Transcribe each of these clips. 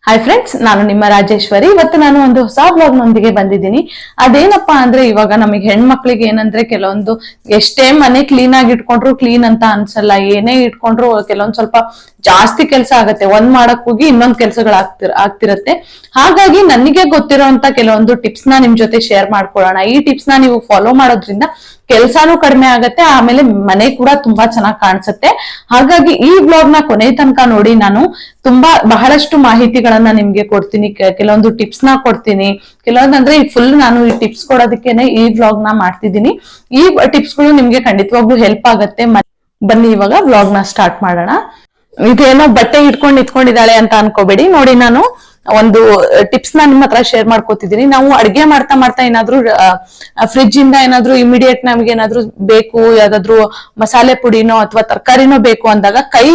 Hi friends, ನಾನು ನಿಮ್ಮ ರಾಜೇಶ್ವರಿ. ಇವತ್ತು ನಾನು ಒಂದು ಹೊಸ ಬ್ಲಾಗ್ ನೊಂದಿಗೆ ಬಂದಿದ್ದೀನಿ. ಅದೇನಪ್ಪಾ ಅಂದ್ರೆ, ಇವಾಗ ನಮಗೆ ಹೆಣ್ಮಕ್ಳಿಗೆ ಏನಂದ್ರೆ ಕೆಲವೊಂದು ಎಷ್ಟೇ ಮನೆ ಕ್ಲೀನ್ ಆಗಿ ಇಟ್ಕೊಂಡ್ರು ಕ್ಲೀನ್ ಅಂತ ಅನ್ಸಲ್ಲ. ಏನೇ ಇಟ್ಕೊಂಡ್ರು ಕೆಲವೊಂದ್ ಸ್ವಲ್ಪ ಜಾಸ್ತಿ ಕೆಲಸ ಆಗತ್ತೆ. ಒಂದ್ ಮಾಡಕ್ ಹೋಗಿ ಇನ್ನೊಂದ್ ಕೆಲ್ಸಗಳು ಆಗ್ತಿರತ್ತೆ. ಹಾಗಾಗಿ ನನಗೆ ಗೊತ್ತಿರೋಂತ ಕೆಲವೊಂದು ಟಿಪ್ಸ್ ನ ನಿಮ್ ಜೊತೆ ಶೇರ್ ಮಾಡ್ಕೊಳ್ಳೋಣ. ಈ ಟಿಪ್ಸ್ ನ ನೀವು ಫಾಲೋ ಮಾಡೋದ್ರಿಂದ ಕೆಲ್ಸಾನು ಕಡಿಮೆ ಆಗತ್ತೆ, ಆಮೇಲೆ ಮನೆ ಕೂಡ ತುಂಬಾ ಚೆನ್ನಾಗಿ ಕಾಣಿಸುತ್ತೆ. ಹಾಗಾಗಿ ಈ ಬ್ಲಾಗ್ ನ ಕೊನೆ ತನಕ ನೋಡಿ. ನಾನು ಬಹಳಷ್ಟು ಮಾಹಿತಿಗಳನ್ನ ನಿಮ್ಗೆ ಕೊಡ್ತೀನಿ, ಕೆಲವೊಂದು ಟಿಪ್ಸ್ ನ ಕೊಡ್ತೀನಿ. ಕೆಲವೊಂದಂದ್ರೆ ಫುಲ್ ನಾನು ಈ ಟಿಪ್ಸ್ ಕೊಡೋದಕ್ಕೇನೆ ಈ ಬ್ಲಾಗ್ ನ ಮಾಡ್ತಿದ್ದೀನಿ. ಈ ಟಿಪ್ಸ್ ಗಳು ನಿಮ್ಗೆ ಖಂಡಿತವಾಗ್ಲೂ ಹೆಲ್ಪ್ ಆಗತ್ತೆ. ಬನ್ನಿ ಇವಾಗ ಬ್ಲಾಗ್ ನ ಸ್ಟಾರ್ಟ್ ಮಾಡೋಣ. ಇದೇನೋ ಬಟ್ಟೆ ಇಟ್ಕೊಂಡಿದ್ದಾಳೆ ಅಂತ ಅನ್ಕೋಬೇಡಿ. ನೋಡಿ, ನಾನು ಒಂದು ಟಿಪ್ಸ್ ನ ನಿಮ್ಮ ಹತ್ರ ಶೇರ್ ಮಾಡ್ಕೋತಿದ್ದೀನಿ. ನಾವು ಅಡ್ಗೆ ಮಾಡ್ತಾ ಏನಾದ್ರು ಫ್ರಿಡ್ಜ್ ಇಂದ ಏನಾದ್ರು ಇಮಿಡಿಯೇಟ್ ನಮ್ಗೆ ಏನಾದ್ರು ಬೇಕು, ಯಾವ್ದಾದ್ರು ಮಸಾಲೆ ಪುಡಿನೋ ಅಥವಾ ತರಕಾರಿನೋ ಬೇಕು ಅಂದಾಗ ಕೈ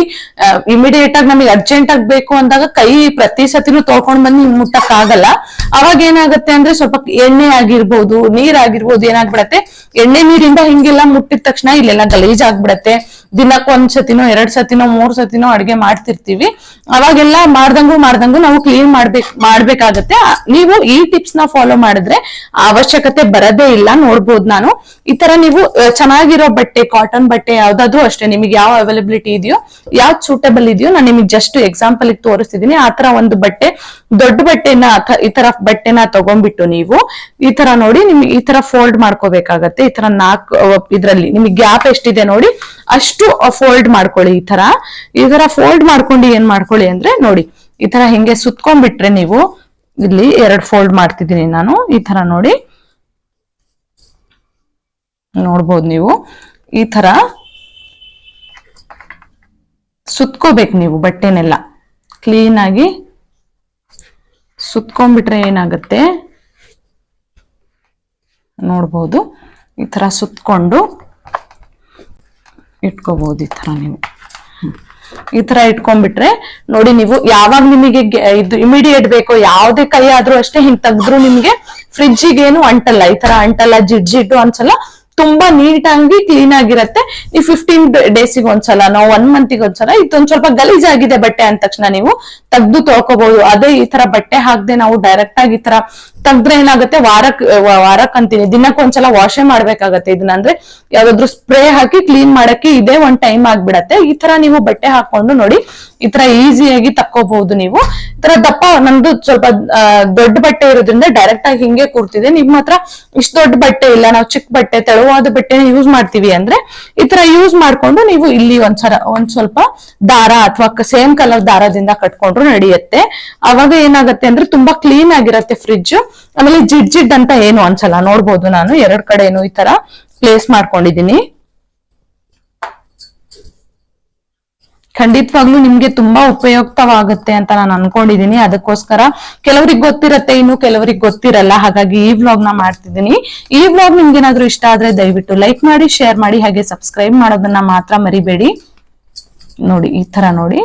ಇಮಿಡಿಯೇಟ್ ಆಗಿ ನಮಗೆ ಅರ್ಜೆಂಟ್ ಆಗಿ ಬೇಕು ಅಂದಾಗ ಕೈ ಪ್ರತಿ ಸತಿನೂ ತೊಳ್ಕೊಂಡ್ ಬಂದು ಮುಟ್ಟಕ್ ಆಗಲ್ಲ. ಅವಾಗ ಏನಾಗತ್ತೆ ಅಂದ್ರೆ, ಸ್ವಲ್ಪ ಎಣ್ಣೆ ಆಗಿರ್ಬೋದು, ನೀರ್ ಆಗಿರ್ಬೋದು, ಏನಾಗ್ಬಿಡತ್ತೆ, ಎಣ್ಣೆ ನೀರಿಂದ ಹಿಂಗೆಲ್ಲ ಮುಟ್ಟಿದ ತಕ್ಷಣ ಇಲ್ಲೆಲ್ಲ ಗಲೀಜ್ ಆಗ್ಬಿಡತ್ತೆ. ದಿನಕ್ಕೆ 1 ಸತಿನೋ 2 ಸತಿನೋ 3 ಸತಿನೋ ಅಡ್ಗೆ ಮಾಡ್ತಿರ್ತೀವಿ. ಅವಾಗೆಲ್ಲ ಮಾಡ್ದಂಗು ನಾವು ಕ್ಲೀನ್ ಮಾಡ್ಬೇಕಾಗತ್ತೆ. ನೀವು ಈ ಟಿಪ್ಸ್ ನ ಫಾಲೋ ಮಾಡಿದ್ರೆ ಅವಶ್ಯಕತೆ ಬರದೇ ಇಲ್ಲ. ನೋಡ್ಬೋದು, ನಾನು ಈ ತರ ನೀವು ಚೆನ್ನಾಗಿರೋ ಬಟ್ಟೆ, ಕಾಟನ್ ಬಟ್ಟೆ ಯಾವ್ದಾದ್ರು ಅಷ್ಟೇ, ನಿಮಗೆ ಯಾವ ಅವೈಲಬಿಲಿಟಿ ಇದೆಯೋ, ಯಾವ್ದು ಸೂಟಬಲ್ ಇದೆಯೋ, ನಾನು ನಿಮಗೆ ಜಸ್ಟ್ ಎಕ್ಸಾಂಪಲ್ ತೋರಿಸ್ತಿದ್ದೀನಿ. ಆ ತರ ಒಂದು ಬಟ್ಟೆ, ದೊಡ್ಡ ಬಟ್ಟೆನ ಈ ತರ ಬಟ್ಟೆನ ತಗೊಂಡ್ಬಿಟ್ಟು ನೀವು ಈ ತರ ನೋಡಿ, ನಿಮ್ಗೆ ಈ ತರ ಫೋಲ್ಡ್ ಮಾಡ್ಕೋಬೇಕಾಗತ್ತೆ. ಈ ತರ 4 ಇದ್ರಲ್ಲಿ ನಿಮಗೆ ಗ್ಯಾಪ್ ಎಷ್ಟಿದೆ ನೋಡಿ ಅಷ್ಟು ಫೋಲ್ಡ್ ಮಾಡ್ಕೊಳ್ಳಿ. ಈ ತರ ಫೋಲ್ಡ್ ಮಾಡ್ಕೊಂಡು ಏನ್ ಮಾಡ್ಕೊಳ್ಳಿ ಅಂದ್ರೆ, ನೋಡಿ ಈ ತರ ಹಿಂಗೆ ಸುತ್ಕೊಂಡ್ಬಿಟ್ರೆ ನೀವು, ಇಲ್ಲಿ 2 ಫೋಲ್ಡ್ ಮಾಡ್ತಿದ್ದೀನಿ ನಾನು. ಈ ತರ ನೋಡಿ, ನೋಡ್ಬೋದು ನೀವು. ಈ ತರ ಸುತ್ಕೋಬೇಕು ನೀವು ಬಟ್ಟೆನೆಲ್ಲ ಕ್ಲೀನ್ ಆಗಿ ಸುತ್ಕೊಂಡ್ಬಿಟ್ರೆ ಏನಾಗುತ್ತೆ ನೋಡ್ಬೋದು. ಈ ತರ ಸುತ್ಕೊಂಡು ಇಟ್ಕೋಬಹುದು. ಈ ತರ ನೀವು ಈ ತರ ಇಟ್ಕೊಂಡ್ಬಿಟ್ರೆ ನೋಡಿ, ನೀವು ಯಾವಾಗ ನಿಮಗೆ ಇದು ಇಮಿಡಿಯೇಟ್ ಬೇಕೋ, ಯಾವ್ದೇ ಕೈ ಆದ್ರೂ ಅಷ್ಟೇ, ಹಿಂಗ್ ತೆಗ್ದ್ರು ನಿಮ್ಗೆ ಫ್ರಿಡ್ಜಿಗೆ ಏನು ಅಂಟಲ್ಲ. ಈ ತರ ಅಂಟಲ್ಲ, ಜಿಡ್ಡು ಅನ್ಸಲ್ಲ, ತುಂಬಾ ನೀಟಾಗಿ ಕ್ಲೀನ್ ಆಗಿರತ್ತೆ. ಈ 15 ಡೇಸಿಗೆ ಒಂದ್ಸಲ, ನಾವು 1 ಮಂತಿಗೆ ಒಂದ್ಸಲ ಇದೊಂದ್ ಸ್ವಲ್ಪ ಗಲೀಜ್ ಆಗಿದೆ ಬಟ್ಟೆ ಅಂದ ತಕ್ಷಣ ನೀವು ತೆಗ್ದು ತೊಳ್ಕೋಬಹುದು. ಅದೇ ಈ ತರ ಬಟ್ಟೆ ಹಾಕ್ದೆ ನಾವು ಡೈರೆಕ್ಟ್ ಆಗಿ ಈ ತರ ತೆಗ್ದ್ರೆ ಏನಾಗುತ್ತೆ, ವಾರಕ್ ಅಂತೀನಿ, ದಿನಕ್ಕೊಂದ್ಸಲ ವಾಶೇ ಮಾಡ್ಬೇಕಾಗತ್ತೆ. ಇದನ್ನ ಅಂದ್ರೆ ಯಾವ್ದಾದ್ರು ಸ್ಪ್ರೇ ಹಾಕಿ ಕ್ಲೀನ್ ಮಾಡಕ್ಕೆ ಇದೇ ಒಂದ್ ಟೈಮ್ ಆಗ್ಬಿಡತ್ತೆ. ಈ ತರ ನೀವು ಬಟ್ಟೆ ಹಾಕೊಂಡು ನೋಡಿ, ಈ ತರ ಈಸಿಯಾಗಿ ತಕ್ಕೋಬಹುದು ನೀವು. ಈ ತರ ದಪ್ಪ, ನಮ್ದು ಸ್ವಲ್ಪ ದೊಡ್ಡ ಬಟ್ಟೆ ಇರೋದ್ರಿಂದ ಡೈರೆಕ್ಟ್ ಆಗಿ ಹಿಂಗೆ ಕೂರ್ತಿದೆ. ನಿಮ್ ಹತ್ರ ಇಷ್ಟು ದೊಡ್ಡ ಬಟ್ಟೆ ಇಲ್ಲ, ನಾವು ಚಿಕ್ಕ ಬಟ್ಟೆ, ತೆಳುವಾದ ಬಟ್ಟೆನ ಯೂಸ್ ಮಾಡ್ತೀವಿ ಅಂದ್ರೆ ಈ ತರ ಯೂಸ್ ಮಾಡ್ಕೊಂಡು ನೀವು ಇಲ್ಲಿ ಒಂದ್ ಸ್ವಲ್ಪ ದಾರ ಅಥವಾ ಸೇಮ್ ಕಲರ್ ದಾರದಿಂದ ಕಟ್ಕೊಂಡ್ರು ನಡೆಯುತ್ತೆ. ಅವಾಗ ಏನಾಗುತ್ತೆ ಅಂದ್ರೆ ತುಂಬಾ ಕ್ಲೀನ್ ಆಗಿರತ್ತೆ ಫ್ರಿಡ್ಜ್. ಆಮೇಲೆ ಜಿಡ್ ಅಂತ ಏನು ಅನ್ಸಲ್ಲ. ನೋಡ್ಬೋದು, ನಾನು 2 ಕಡೆನು ಈ ತರ ಪ್ಲೇಸ್ ಮಾಡ್ಕೊಂಡಿದೀನಿ. ಖಂಡಿತವಾಗ್ಲೂ ನಿಮ್ಗೆ ತುಂಬಾ ಉಪಯುಕ್ತವಾಗುತ್ತೆ ಅಂತ ನಾನು ಅನ್ಕೊಂಡಿದೀನಿ. ಅದಕ್ಕೋಸ್ಕರ ಕೆಲವ್ರಿಗೆ ಗೊತ್ತಿರತ್ತೆ, ಇನ್ನು ಕೆಲವ್ರಿಗೆ ಗೊತ್ತಿರಲ್ಲ. ಹಾಗಾಗಿ ಈ ವ್ಲಾಗ್ ನ ಮಾಡ್ತಿದ್ದೀನಿ. ಈ ವ್ಲಾಗ್ ನಿಮ್ಗೆ ಏನಾದ್ರೂ ಇಷ್ಟ ಆದ್ರೆ ದಯವಿಟ್ಟು ಲೈಕ್ ಮಾಡಿ, ಶೇರ್ ಮಾಡಿ, ಹಾಗೆ ಸಬ್ಸ್ಕ್ರೈಬ್ ಮಾಡೋದನ್ನ ಮಾತ್ರ ಮರಿಬೇಡಿ. ನೋಡಿ, ಈ ತರ ನೋಡಿ,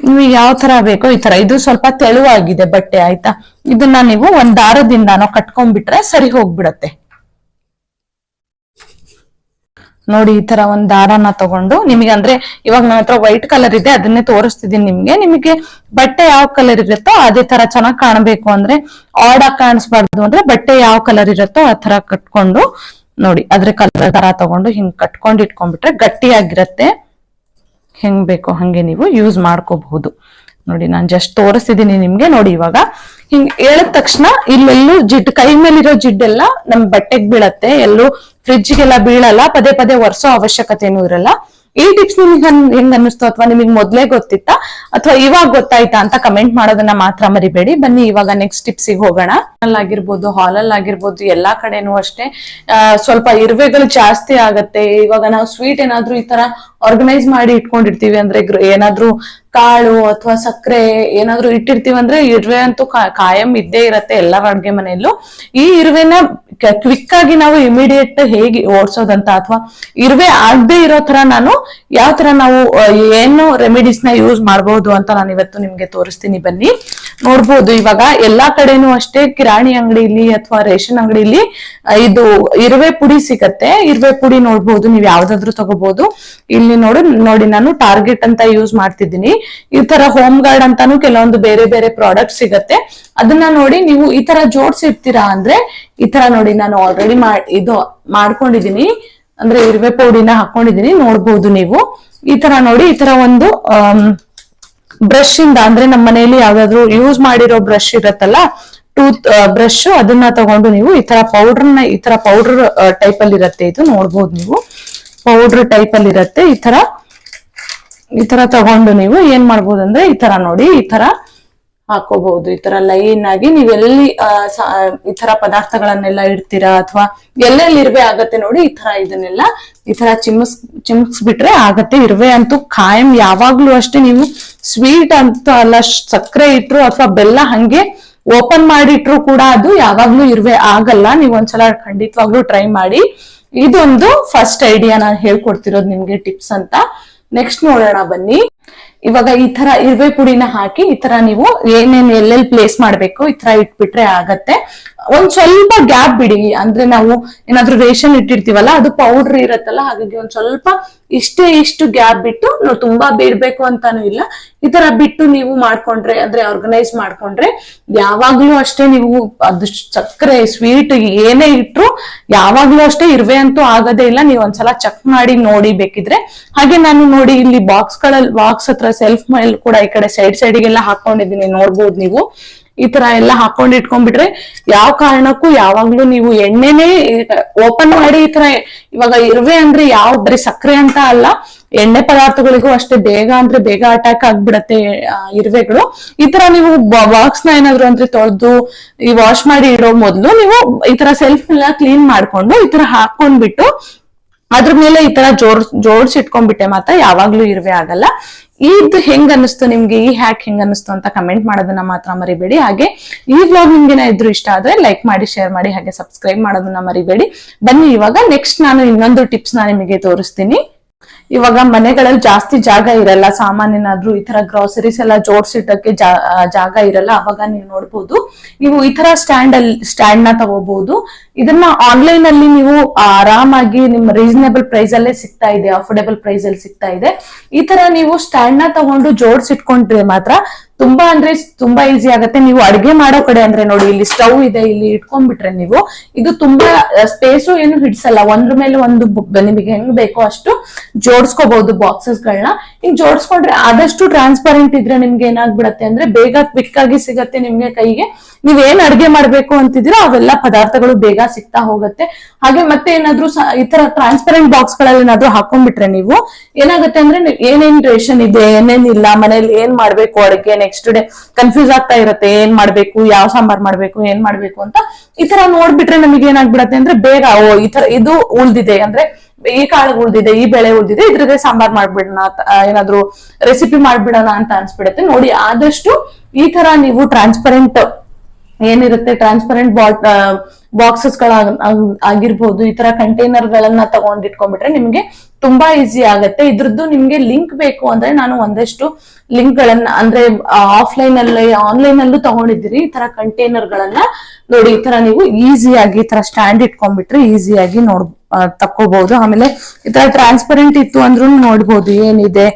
ನಿಮಗೆ ಯಾವ ತರ ಬೇಕೋ ಈ ತರ. ಇದು ಸ್ವಲ್ಪ ತೆಳುವಾಗಿದೆ ಬಟ್ಟೆ, ಆಯ್ತಾ. ಇದನ್ನ ನೀವು ಒಂದ್ ದಾರದಿಂದಾನೋ ಕಟ್ಕೊಂಡ್ಬಿಟ್ರೆ ಸರಿ ಹೋಗ್ಬಿಡತ್ತೆ. ನೋಡಿ, ಈ ತರ ಒಂದ್ ದಾರನ ತಗೊಂಡು, ನಿಮಗೆ ಅಂದ್ರೆ ಇವಾಗ ನನ್ನ ಹತ್ರ ವೈಟ್ ಕಲರ್ ಇದೆ, ಅದನ್ನೇ ತೋರಿಸ್ತಿದ್ದೀನಿ ನಿಮ್ಗೆ. ನಿಮಗೆ ಬಟ್ಟೆ ಯಾವ ಕಲರ್ ಇರುತ್ತೋ ಅದೇ ತರ ಚೆನ್ನಾಗಿ ಕಾಣಬೇಕು ಅಂದ್ರೆ, ಆಡ್ ಆಗಿ ಕಾಣಿಸ್ಬಾರ್ದು ಅಂದ್ರೆ ಬಟ್ಟೆ ಯಾವ ಕಲರ್ ಇರುತ್ತೋ ಆ ತರ ಕಟ್ಕೊಂಡು ನೋಡಿ, ಅದ್ರ ಕಲರ್ ದಾರ ತಗೊಂಡು ಹಿಂಗ್ ಕಟ್ಕೊಂಡು ಇಟ್ಕೊಂಡ್ಬಿಟ್ರೆ ಗಟ್ಟಿಯಾಗಿರತ್ತೆ. ಹೆಂಗ್ ಬೇಕೋ ಹಂಗೆ ನೀವು ಯೂಸ್ ಮಾಡ್ಕೋಬಹುದು. ನೋಡಿ, ನಾನು ಜಸ್ಟ್ ತೋರಿಸ್ತಿದ್ದೀನಿ ನಿಮ್ಗೆ. ನೋಡಿ, ಇವಾಗ ಹಿಂಗ್ ಹೇಳಿದ ತಕ್ಷಣ ಇಲ್ಲೆಲ್ಲೂ ಕೈ ಮೇಲಿರೋ ಜಿಡ್ಡೆಲ್ಲ ನಮ್ ಬಟ್ಟೆಗೆ ಬೀಳತ್ತೆ. ಎಲ್ಲೂ ಫ್ರಿಡ್ಜ್ಗೆಲ್ಲ ಬೀಳಲ್ಲ. ಪದೇ ಒರೆಸೋ ಅವಶ್ಯಕತೆನೂ ಇರಲ್ಲ. ಈ ಟಿಪ್ಸ್ ನಿಮ್ಗೆ ಹೆಂಗ್ ಅನ್ನಿಸ್ತು, ಅಥವಾ ನಿಮಗೆ ಮೊದ್ಲೇ ಗೊತ್ತಿತ್ತಾ ಅಥವಾ ಇವಾಗ ಗೊತ್ತಾಯ್ತಾ ಅಂತ ಕಮೆಂಟ್ ಮಾಡೋದನ್ನ ಮಾತ್ರ ಮರಿಬೇಡಿ. ಬನ್ನಿ ಇವಾಗ ನೆಕ್ಸ್ಟ್ ಟಿಪ್ಸಿಗೆ ಹೋಗೋಣ. ಆಗಿರ್ಬೋದು, ಹಾಲಲ್ಲಿ ಆಗಿರ್ಬೋದು, ಎಲ್ಲಾ ಕಡೆನೂ ಅಷ್ಟೇ ಸ್ವಲ್ಪ ಇರುವೆಗಳು ಜಾಸ್ತಿ ಆಗತ್ತೆ. ಇವಾಗ ನಾವು ಸ್ವೀಟ್ ಏನಾದ್ರು ಈ ತರ ಆರ್ಗನೈಸ್ ಮಾಡಿ ಇಟ್ಕೊಂಡಿರ್ತೀವಿ ಅಂದ್ರೆ, ಏನಾದ್ರು ಕಾಳು ಅಥವಾ ಸಕ್ಕರೆ ಏನಾದ್ರು ಇಟ್ಟಿರ್ತೀವಿ ಅಂದ್ರೆ ಇರುವೆ ಅಂತೂ ಕಾಯಂ ಇದ್ದೇ ಇರತ್ತೆ ಎಲ್ಲರ ಅಡ್ಗೆ ಮನೆಯಲ್ಲೂ. ಈ ಇರುವೆನ ಕ್ವಿಕ್ ಆಗಿ ನಾವು ಇಮಿಡಿಯೇಟ್ ಹೇಗೆ ಓಡಿಸೋದಂತ, ಅಥವಾ ಇರುವೆ ಆಗದೆ ಇರೋ ತರ ಯಾವ ತರ ನಾವು ಏನು ರೆಮಿಡೀಸ್ ನ ಯೂಸ್ ಮಾಡಬಹುದು ಅಂತ ನಾನು ಇವತ್ತು ನಿಮ್ಗೆ ತೋರಿಸ್ತೀನಿ. ಬನ್ನಿ ನೋಡ್ಬೋದು ಇವಾಗ ಎಲ್ಲಾ ಕಡೆನೂ ಅಷ್ಟೇ ಕಿರಾಣಿ ಅಂಗಡಿಲಿ ಅಥವಾ ರೇಷನ್ ಅಂಗಡಿಲಿ ಇದು ಇರುವೆ ಪುಡಿ ಸಿಗತ್ತೆ. ಇರುವೆ ಪುಡಿ ನೋಡ್ಬೋದು, ನೀವ್ ಯಾವ್ದಾದ್ರು ತಗೋಬಹುದು. ಇಲ್ಲಿ ನೋಡಿ ನಾನು ಟಾರ್ಗೆಟ್ ಅಂತ ಯೂಸ್ ಮಾಡ್ತಿದ್ದೀನಿ. ಈ ತರ ಹೋಮ್ ಗಾರ್ಡ್ ಅಂತಾನು ಕೆಲವೊಂದು ಬೇರೆ ಬೇರೆ ಪ್ರಾಡಕ್ಟ್ ಸಿಗತ್ತೆ. ಅದನ್ನ ನೋಡಿ ನೀವು ಈ ತರ ಜೋಡ್ಸಿರ್ತೀರಾ ಅಂದ್ರೆ ಈ ತರ ನೋಡಿ ನಾನು ಆಲ್ರೆಡಿ ಮಾಡ್ಕೊಂಡಿದೀನಿ, ಅಂದ್ರೆ ಇರುವೆ ಪೌಡಿನ ಹಾಕೊಂಡಿದೀನಿ. ನೋಡ್ಬೋದು ನೀವು ಈ ತರ ನೋಡಿ, ಈ ತರ ಒಂದು ಬ್ರಷ್ ಇಂದ, ಅಂದ್ರೆ ನಮ್ಮ ಮನೆಯಲ್ಲಿ ಯಾವ್ದಾದ್ರು ಯೂಸ್ ಮಾಡಿರೋ ಬ್ರಷ್ ಇರತ್ತಲ್ಲ, ಟೂತ್ ಬ್ರಷ್, ಅದನ್ನ ತಗೊಂಡು ನೀವು ಈ ತರ ಪೌಡರ್ ಟೈಪ್ ಅಲ್ಲಿ ಇರತ್ತೆ. ಇದು ನೋಡ್ಬೋದು ನೀವು ಪೌಡರ್ ಟೈಪ್ ಅಲ್ಲಿ ಇರತ್ತೆ. ಈ ತರ ತಗೊಂಡು ನೀವು ಏನ್ ಮಾಡ್ಬೋದು ಅಂದ್ರೆ ಈ ತರ ನೋಡಿ ಈ ತರ ಹಾಕೋಬಹುದು. ಈ ತರ ಲೈನ್ ಆಗಿ ನೀವೆಲ್ಲಿ ಈ ತರ ಪದಾರ್ಥಗಳನ್ನೆಲ್ಲ ಇಡ್ತೀರಾ ಅಥವಾ ಎಲ್ಲೆಲ್ಲಿ ಇರುವೆ ಆಗತ್ತೆ ನೋಡಿ, ಈ ತರ ಇದನ್ನೆಲ್ಲ ಈ ತರ ಚಿಮ್ಸ್ಬಿಟ್ರೆ ಆಗತ್ತೆ. ಇರುವೆ ಅಂತೂ ಖಾಯಂ ಯಾವಾಗ್ಲೂ ಅಷ್ಟೇ. ನೀವು ಸ್ವೀಟ್ ಅಂತ ಅಲ್ಲ, ಸಕ್ಕರೆ ಇಟ್ರು ಅಥವಾ ಬೆಲ್ಲ ಹಂಗೆ ಓಪನ್ ಮಾಡಿ ಇಟ್ರು ಕೂಡ ಅದು ಯಾವಾಗ್ಲೂ ಇರುವೆ ಆಗಲ್ಲ. ನೀವ್ ಒಂದ್ಸಲ ಖಂಡಿತವಾಗ್ಲೂ ಟ್ರೈ ಮಾಡಿ. ಇದೊಂದು ಫಸ್ಟ್ ಐಡಿಯಾ ನಾನು ಹೇಳ್ಕೊಡ್ತಿರೋದು ನಿಮ್ಗೆ ಟಿಪ್ಸ್ ಅಂತ. ನೆಕ್ಸ್ಟ್ ನೋಡೋಣ ಬನ್ನಿ. ಇವಾಗ ಈ ತರ ಇರುವೆ ಪುಡಿನ ಹಾಕಿ ಈ ತರ ನೀವು ಎಲ್ಲೆಲ್ಲಿ ಪ್ಲೇಸ್ ಮಾಡ್ಬೇಕು ಈ ತರ ಇಟ್ಬಿಟ್ರೆ ಆಗತ್ತೆ. ಒಂದ್ ಸ್ವಲ್ಪ ಗ್ಯಾಪ್ ಬಿಡಿ, ಅಂದ್ರೆ ನಾವು ಏನಾದ್ರೂ ರೇಷನ್ ಇಟ್ಟಿರ್ತೀವಲ್ಲ ಅದು ಪೌಡರ್ ಇರತ್ತಲ್ಲ, ಹಾಗಾಗಿ ಒಂದ್ ಸ್ವಲ್ಪ ಇಷ್ಟು ಗ್ಯಾಪ್ ಬಿಟ್ಟು, ತುಂಬಾ ಬಿಡ್ಬೇಕು ಅಂತಾನು ಇಲ್ಲ, ಈ ತರ ಬಿಟ್ಟು ನೀವು ಮಾಡ್ಕೊಂಡ್ರೆ, ಅಂದ್ರೆ ಆರ್ಗನೈಸ್ ಮಾಡ್ಕೊಂಡ್ರೆ ಯಾವಾಗ್ಲೂ ಅಷ್ಟೇ ನೀವು ಅದು ಸಕ್ಕರೆ ಸ್ವೀಟ್ ಏನೇ ಇಟ್ರು ಯಾವಾಗ್ಲೂ ಅಷ್ಟೇ ಇರುವೆ ಅಂತೂ ಆಗೋದೇ ಇಲ್ಲ. ನೀವು ಒಂದ್ಸಲ ಚೆಕ್ ಮಾಡಿ ನೋಡಿ ಬೇಕಿದ್ರೆ. ಹಾಗೆ ನಾನು ನೋಡಿ ಇಲ್ಲಿ ಬಾಕ್ಸ್ ಹತ್ರ ಸೆಲ್ಫ್ ಮೇಲೆ ಕೂಡ ಈ ಕಡೆ ಸೈಡ್ಗೆಲ್ಲ ಹಾಕೊಂಡಿದೀನಿ. ನೋಡ್ಬೋದು ನೀವು ಈ ತರ ಎಲ್ಲ ಹಾಕೊಂಡು ಇಟ್ಕೊಂಡ್ಬಿಟ್ರೆ ಯಾವ ಕಾರಣಕ್ಕೂ ಯಾವಾಗ್ಲೂ ನೀವು ಎಣ್ಣೆನೆ ಓಪನ್ ಮಾಡಿ ಈ ತರ, ಇವಾಗ ಇರುವೆ ಅಂದ್ರೆ ಬರೀ ಸಕ್ಕರೆ ಅಂತ ಅಲ್ಲ, ಎಣ್ಣೆ ಪದಾರ್ಥಗಳಿಗೂ ಅಷ್ಟೇ ಬೇಗ ಅಟ್ಯಾಕ್ ಆಗ್ಬಿಡತ್ತೆ ಇರುವೆಗಳು. ಈ ತರ ನೀವು ಬಾಕ್ಸ್ ನ ಏನಾದ್ರು ಅಂದ್ರೆ ತೊಳೆದು ಈ ವಾಶ್ ಮಾಡಿ ಇಡೋ ಮೊದ್ಲು ನೀವು ಈ ತರ ಸೆಲ್ಫ್ ಎಲ್ಲ ಕ್ಲೀನ್ ಮಾಡ್ಕೊಂಡು ಈ ತರ ಹಾಕೊಂಡ್ಬಿಟ್ಟು ಅದ್ರ ಮೇಲೆ ಈ ತರ ಜೋಡ್ಸಿಟ್ಕೊಂಡ್ಬಿಟ್ಟೆ ಮಾತ್ರ ಯಾವಾಗ್ಲೂ ಇರುವೆ ಆಗಲ್ಲ. ಇದು ಹೆಂಗ್ ಅನಿಸ್ತು ನಿಮ್ಗೆ, ಈ ಹ್ಯಾಕ್ ಹೆಂಗ್ ಅನಿಸ್ತು ಅಂತ ಕಮೆಂಟ್ ಮಾಡೋದನ್ನ ಮಾತ್ರ ಮರಿಬೇಡಿ. ಹಾಗೆ ಈ ವ್ಲಾಗ್ ನಿಮ್ಗೆ ಇದ್ರು ಇಷ್ಟ ಆದ್ರೆ ಲೈಕ್ ಮಾಡಿ, ಶೇರ್ ಮಾಡಿ, ಹಾಗೆ ಸಬ್ಸ್ಕ್ರೈಬ್ ಮಾಡೋದನ್ನ ಮರಿಬೇಡಿ. ಬನ್ನಿ ಇವಾಗ ನೆಕ್ಸ್ಟ್ ನಾನು ಇನ್ನೊಂದು ಟಿಪ್ಸ್ ನ ನಿಮಗೆ ತೋರಿಸ್ತೀನಿ. ಇವಾಗ ಮನೆಗಳಲ್ಲಿ ಜಾಸ್ತಿ ಜಾಗ ಇರಲ್ಲ, ಸಾಮಾನ್ಯನಾದ್ರೂ ಈ ತರ ಗ್ರಾಸರೀಸ್ ಎಲ್ಲ ಜೋಡ್ಸಿಟ್ಟಕ್ಕೆ ಜಾಗ ಇರಲ್ಲ. ಅವಾಗ ನೀವು ನೋಡ್ಬೋದು, ನೀವು ಈ ತರ ಸ್ಟ್ಯಾಂಡ್ ನ ತಗೋಬಹುದು. ಇದನ್ನ ಆನ್ಲೈನ್ ಅಲ್ಲಿ ನೀವು ಆರಾಮಾಗಿ ನಿಮ್ಮ ರೀಸನೇಬಲ್ ಪ್ರೈಸ್ ಅಲ್ಲೇ ಸಿಗ್ತಾ ಇದೆ, ಅಫೋರ್ಡೆಬಲ್ ಪ್ರೈಸ್ ಅಲ್ಲಿ ಸಿಗ್ತಾ ಇದೆ. ಈ ತರ ನೀವು ಸ್ಟ್ಯಾಂಡ್ ನ ತಗೊಂಡು ಜೋಡ್ಸಿಟ್ಕೊಂಡ್ರೆ ಮಾತ್ರ ತುಂಬಾ ಈಸಿ ಆಗುತ್ತೆ. ನೀವು ಅಡ್ಗೆ ಮಾಡೋ ಕಡೆ ಅಂದ್ರೆ ನೋಡಿ, ಇಲ್ಲಿ ಸ್ಟವ್ ಇದೆ, ಇಲ್ಲಿ ಇಟ್ಕೊಂಡ್ಬಿಟ್ರೆ ನೀವು ಇದು ತುಂಬಾ ಸ್ಪೇಸು ಏನು ಹಿಡ್ಸಲ್ಲ. ಒಂದ್ರ ಮೇಲೆ ಒಂದು ನಿಮಗೆ ಹೆಂಗ್ ಬೇಕೋ ಅಷ್ಟು ಜೋಡಿಸ್ಕೋಬಹುದು ಬಾಕ್ಸಸ್ ಗಳನ್ನ. ಹಿಂಗ್ ಜೋಡಿಸ್ಕೊಂಡ್ರೆ ಆದಷ್ಟು ಟ್ರಾನ್ಸ್ಪರೆಂಟ್ ಇದ್ರೆ ನಿಮ್ಗೆ ಏನಾಗ್ಬಿಡತ್ತೆ ಅಂದ್ರೆ ಬೇಗ ಕ್ವಿಕ್ ಆಗಿ ಸಿಗತ್ತೆ ನಿಮ್ಗೆ ಕೈಗೆ. ನೀವೇನ್ ಅಡ್ಗೆ ಮಾಡ್ಬೇಕು ಅಂತಿದ್ದೀರೋ ಅವೆಲ್ಲ ಪದಾರ್ಥಗಳು ಬೇಗ ಸಿಗ್ತಾ ಹೋಗುತ್ತೆ. ಹಾಗೆ ಮತ್ತೆ ಏನಾದ್ರು ಈ ತರ ಟ್ರಾನ್ಸ್ಪರೆಂಟ್ ಬಾಕ್ಸ್ ಗಳಲ್ಲಿ ಏನಾದ್ರು ಹಾಕೊಂಡ್ಬಿಟ್ರೆ ನೀವು ಏನಾಗುತ್ತೆ ಅಂದ್ರೆ ಏನೇನ್ ರೇಷನ್ ಇದೆ, ಏನೇನಿಲ್ಲ, ಮನೇಲಿ ಏನ್ ಮಾಡ್ಬೇಕು ಅಡ್ಗೆ ನೆಕ್ಸ್ಟ್ ಡೇ ಕನ್ಫ್ಯೂಸ್ ಆಗ್ತಾ ಇರುತ್ತೆ. ಏನ್ ಮಾಡ್ಬೇಕು, ಯಾವ ಸಾಂಬಾರ್ ಮಾಡ್ಬೇಕು, ಏನ್ ಮಾಡ್ಬೇಕು ಅಂತ ಈ ತರ ನೋಡ್ಬಿಟ್ರೆ ನಮಗೆ ಏನಾಗ್ಬಿಡತ್ತೆ ಅಂದ್ರೆ ಬೇಗ ಈ ತರ ಇದು ಉಳ್ದಿದೆ ಅಂದ್ರೆ ಈ ಕಾಳು ಉಳ್ದಿದೆ, ಈ ಬೆಳೆ ಉಳ್ದಿದೆ, ಇದ್ರದೇ ಸಾಂಬಾರ್ ಮಾಡ್ಬಿಡೋಣ, ಏನಾದ್ರು ರೆಸಿಪಿ ಮಾಡ್ಬಿಡೋಣ ಅಂತ ಅನ್ಸ್ಬಿಡತ್ತೆ. ನೋಡಿ ಆದಷ್ಟು ಈ ತರ ನೀವು ಟ್ರಾನ್ಸ್ಪರೆಂಟ್ ಏನಿರುತ್ತೆ, ಟ್ರಾನ್ಸ್ಪರೆಂಟ್ ಬಾಕ್ಸಸ್ ಆಗಿರ್ಬೋದು, ಈ ತರ ಕಂಟೈನರ್ ಗಳನ್ನ ತಗೊಂಡಿಟ್ಕೊಂಡ್ಬಿಟ್ರೆ ನಿಮ್ಗೆ ತುಂಬಾ ಈಸಿ ಆಗತ್ತೆ. ಇದ್ರದ್ದು ನಿಮ್ಗೆ ಲಿಂಕ್ ಬೇಕು ಅಂದ್ರೆ ನಾನು ಒಂದಷ್ಟು ಲಿಂಕ್ ಗಳನ್ನ ಅಂದ್ರೆ ಆನ್ಲೈನ್ ಅಲ್ಲೂ ತಗೊಂಡಿದ್ದೀರಿ. ಈ ತರ ಕಂಟೈನರ್ ಗಳನ್ನ ನೋಡಿ, ಈ ತರ ನೀವು ಈಸಿಯಾಗಿ ಈ ತರ ಸ್ಟ್ಯಾಂಡ್ ಇಟ್ಕೊಂಡ್ಬಿಟ್ರೆ ಈಸಿಯಾಗಿ ತಕ್ಕೋಬಹುದು. ಆಮೇಲೆ ಈ ತರ ಟ್ರಾನ್ಸ್ಪರೆಂಟ್ ಇತ್ತು ಅಂದ್ರೂ ನೋಡ್ಬೋದು ಏನಿದೆ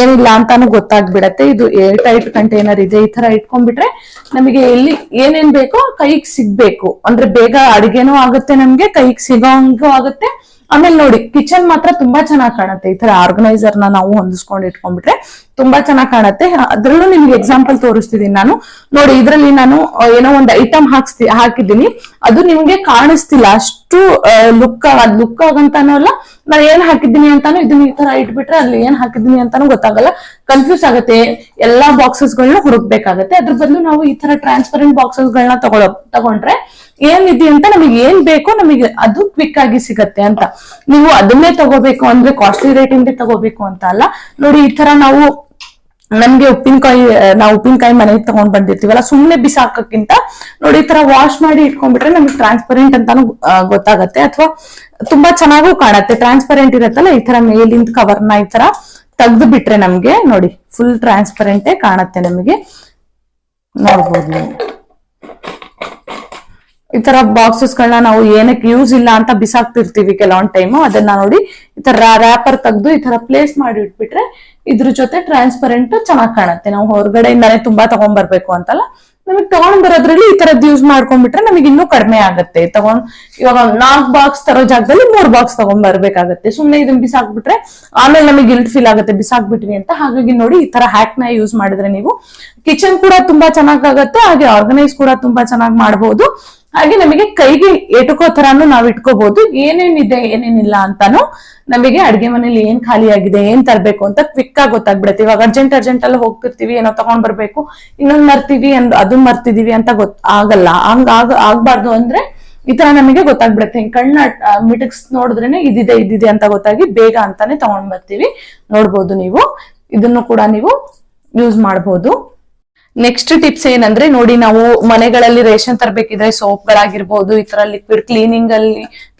ಏನಿಲ್ಲ ಅಂತಾನು ಗೊತ್ತಾಗ್ಬಿಡತ್ತೆ. ಇದು ಏರ್ ಟೈಟ್ ಕಂಟೈನರ್ ಇದೆ, ಈ ತರ ಇಟ್ಕೊಂಡ್ಬಿಟ್ರೆ ನಮಗೆ ಎಲ್ಲಿ ಏನೇನ್ ಬೇಕೋ ಕೈಗೆ ಸಿಗ್ಬೇಕು ಅಂದ್ರೆ ಬೇಗ ಅಡಿಗೆನೂ ಆಗುತ್ತೆ, ನಮ್ಗೆ ಕೈಗೆ ಸಿಗೋಂಗೂ ಆಗುತ್ತೆ. ಆಮೇಲೆ ನೋಡಿ ಕಿಚನ್ ಮಾತ್ರ ತುಂಬಾ ಚೆನ್ನಾಗಿ ಕಾಣುತ್ತೆ. ಈ ತರ ಆರ್ಗನೈಸರ್ ನಾವು ಹೊಂದಿಸ್ಕೊಂಡು ಇಟ್ಕೊಂಡ್ಬಿಟ್ರೆ ತುಂಬಾ ಚೆನ್ನಾಗಿ ಕಾಣುತ್ತೆ. ಅದ್ರಲ್ಲೂ ನಿಮ್ಗೆ ಎಕ್ಸಾಂಪಲ್ ತೋರಿಸ್ತಿದೀನಿ ನಾನು. ನೋಡಿ ಇದ್ರಲ್ಲಿ ನಾನು ಏನೋ ಒಂದು ಐಟಮ್ ಹಾಕಿದ್ದೀನಿ, ಅದು ನಿಮ್ಗೆ ಕಾಣಿಸ್ತಿಲ್ಲ, ಅಷ್ಟು ಲುಕ್ ಆಗಂತಾನು ಅಲ್ಲ, ನಾನು ಏನ್ ಹಾಕಿದ್ದೀನಿ ಅಂತಾನು ಇದನ್ನ ಈ ತರ ಇಟ್ಬಿಟ್ರೆ ಅಲ್ಲಿ ಏನ್ ಹಾಕಿದ್ದೀನಿ ಅಂತಾನು ಗೊತ್ತಾಗಲ್ಲ, ಕನ್ಫ್ಯೂಸ್ ಆಗುತ್ತೆ, ಎಲ್ಲಾ ಬಾಕ್ಸಸ್ ಗಳನ್ನ ಹುಡುಕ್ಬೇಕಾಗತ್ತೆ. ಅದ್ರ ಬದಲು ನಾವು ಈ ತರ ಟ್ರಾನ್ಸ್ಪರೆಂಟ್ ಬಾಕ್ಸಸ್ ಗಳನ್ನ ತಗೊಂಡ್ರೆ ಏನಿದೆ ಅಂತ ನಮಗೆ ಏನ್ ಬೇಕೋ ನಮಗೆ ಅದು ಕ್ವಿಕ್ ಆಗಿ ಸಿಗತ್ತೆ ಅಂತ. ನೀವು ಅದನ್ನೇ ತಗೋಬೇಕು ಅಂದ್ರೆ ಕಾಸ್ಟ್ಲಿ ರೇಟ್ ಇಂದ ತಗೋಬೇಕು ಅಂತ ಅಲ್ಲ. ನೋಡಿ ಈ ತರ ನಮ್ಗೆ ನಾವು ಉಪ್ಪಿನಕಾಯಿ ಮನೆಗೆ ತಗೊಂಡ್ ಬಂದಿರ್ತೀವಲ್ಲ, ಸುಮ್ನೆ ಬಿಸಾಕಕ್ಕಿಂತ ನೋಡಿ ಈ ತರ ವಾಶ್ ಮಾಡಿ ಇಟ್ಕೊಂಡ್ಬಿಟ್ರೆ ನಮ್ಗೆ ಟ್ರಾನ್ಸ್ಪರೆಂಟ್ ಅಂತಾನು ಗೊತ್ತಾಗತ್ತೆ, ಅಥವಾ ತುಂಬಾ ಚೆನ್ನಾಗೂ ಕಾಣತ್ತೆ. ಟ್ರಾನ್ಸ್ಪರೆಂಟ್ ಇರತ್ತಲ್ಲ, ಈ ತರ ಮೇಲಿಂದ ಕವರ್ನ ಈ ತರ ತೆಗ್ದು ಬಿಟ್ರೆ ನಮ್ಗೆ ನೋಡಿ ಫುಲ್ ಟ್ರಾನ್ಸ್ಪರೆಂಟೇ ಕಾಣತ್ತೆ ನಮಗೆ. ನೋಡ್ಬೋದು ನೀವು. ಈ ತರ ಬಾಕ್ಸಸ್ ಗಳನ್ನ ನಾವು ಏನಕ್ಕೆ ಯೂಸ್ ಇಲ್ಲ ಅಂತ ಬಿಸಾಕ್ತಿರ್ತೀವಿ ಕೆಲವೊಂದ್ ಟೈಮು, ಅದನ್ನ ನೋಡಿ ಈ ತರ ರ್ಯಾಪರ್ ತೆಗ್ದು ಈ ತರ ಪ್ಲೇಸ್ ಮಾಡಿ ಇಟ್ಬಿಟ್ರೆ ಇದ್ರ ಜೊತೆ ಟ್ರಾನ್ಸ್ಪರೆಂಟ್ ಚೆನ್ನಾಗ್ ಕಾಣುತ್ತೆ. ನಾವು ಹೊರಗಡೆಯಿಂದಾನೇ ತುಂಬಾ ತಗೊಂಡ್ಬರ್ಬೇಕು ಅಂತಲ್ಲ, ನಮಗ್ ತಗೊಂಡ್ ಬರೋದ್ರಲ್ಲಿ ಈ ತರದ್ ಯೂಸ್ ಮಾಡ್ಕೊಂಡ್ಬಿಟ್ರೆ ನಮಗೆ ಇನ್ನೂ ಕಡಿಮೆ ಆಗುತ್ತೆ. ಇವಾಗ 4 ಬಾಕ್ಸ್ ತರೋ ಜಾಗದಲ್ಲಿ 3 ಬಾಕ್ಸ್ ತಗೊಂಡ್ ಬರ್ಬೇಕಾಗತ್ತೆ. ಸುಮ್ನೆ ಇದನ್ನ ಬಿಸಾಕ್ಬಿಟ್ರೆ ಆಮೇಲೆ ನಮಗೆ ಗಿಲ್ಟ್ ಫೀಲ್ ಆಗುತ್ತೆ ಬಿಸಾಕ್ಬಿಟ್ವಿ ಅಂತ. ಹಾಗಾಗಿ ನೋಡಿ ಈ ತರ ಹ್ಯಾಕ್ ನ ಯೂಸ್ ಮಾಡಿದ್ರೆ ನೀವು ಕಿಚನ್ ಕೂಡ ತುಂಬಾ ಚೆನ್ನಾಗಾಗತ್ತೆ, ಹಾಗೆ ಆರ್ಗನೈಸ್ ಕೂಡ ತುಂಬಾ ಚೆನ್ನಾಗಿ ಮಾಡಬಹುದು. ಹಾಗೆ ನಮಗೆ ಕೈಗೆ ಎಟುಕೋ ತರಾನು ನಾವ್ ಇಟ್ಕೋಬಹುದು. ಏನೇನಿದೆ ಏನೇನಿಲ್ಲ ಅಂತಾನು ನಮಗೆ ಅಡ್ಗೆ ಮನೇಲಿ ಏನ್ ಖಾಲಿ ಆಗಿದೆ, ಏನ್ ತರ್ಬೇಕು ಅಂತ ಕ್ವಿಕ್ ಆಗಿ ಗೊತ್ತಾಗ್ಬಿಡುತ್ತೆ. ಇವಾಗ ಅರ್ಜೆಂಟ್ ಅಲ್ಲಿ ಹೋಗ್ತಿರ್ತೀವಿ, ಏನೋ ತಗೊಂಡ್ ಬರ್ಬೇಕು, ಇನ್ನೊಂದ್ ಮರ್ತೀವಿ ಅದನ್ನ ಮರ್ತಿದೀವಿ ಅಂತ ಆಗಲ್ಲ. ಆಗ್ಬಾರ್ದು ಅಂದ್ರೆ ಈ ತರ ನಮಗೆ ಗೊತ್ತಾಗ್ಬಿಡುತ್ತೆ. ಕಣ್ಣ ಮಿಟಕ್ಸ್ ನೋಡಿದ್ರೇನೆ ಇದಿದೆ ಅಂತ ಗೊತ್ತಾಗಿ ಬೇಗ ಅಂತಾನೆ ತಗೊಂಡ್ ಬರ್ತೀವಿ. ನೋಡ್ಬೋದು ನೀವು, ಇದನ್ನು ಕೂಡ ನೀವು ಯೂಸ್ ಮಾಡಬಹುದು. ನೆಕ್ಸ್ಟ್ ಟಿಪ್ಸ್ ಏನಂದ್ರೆ ನೋಡಿ, ನಾವು ಮನೆಗಳಲ್ಲಿ ರೇಷನ್ ತರಬೇಕಿದ್ರೆ ಸೋಪ್ ಗಳಾಗಿರ್ಬೋದು, ಈ ತರ ಲಿಕ್ವಿಡ್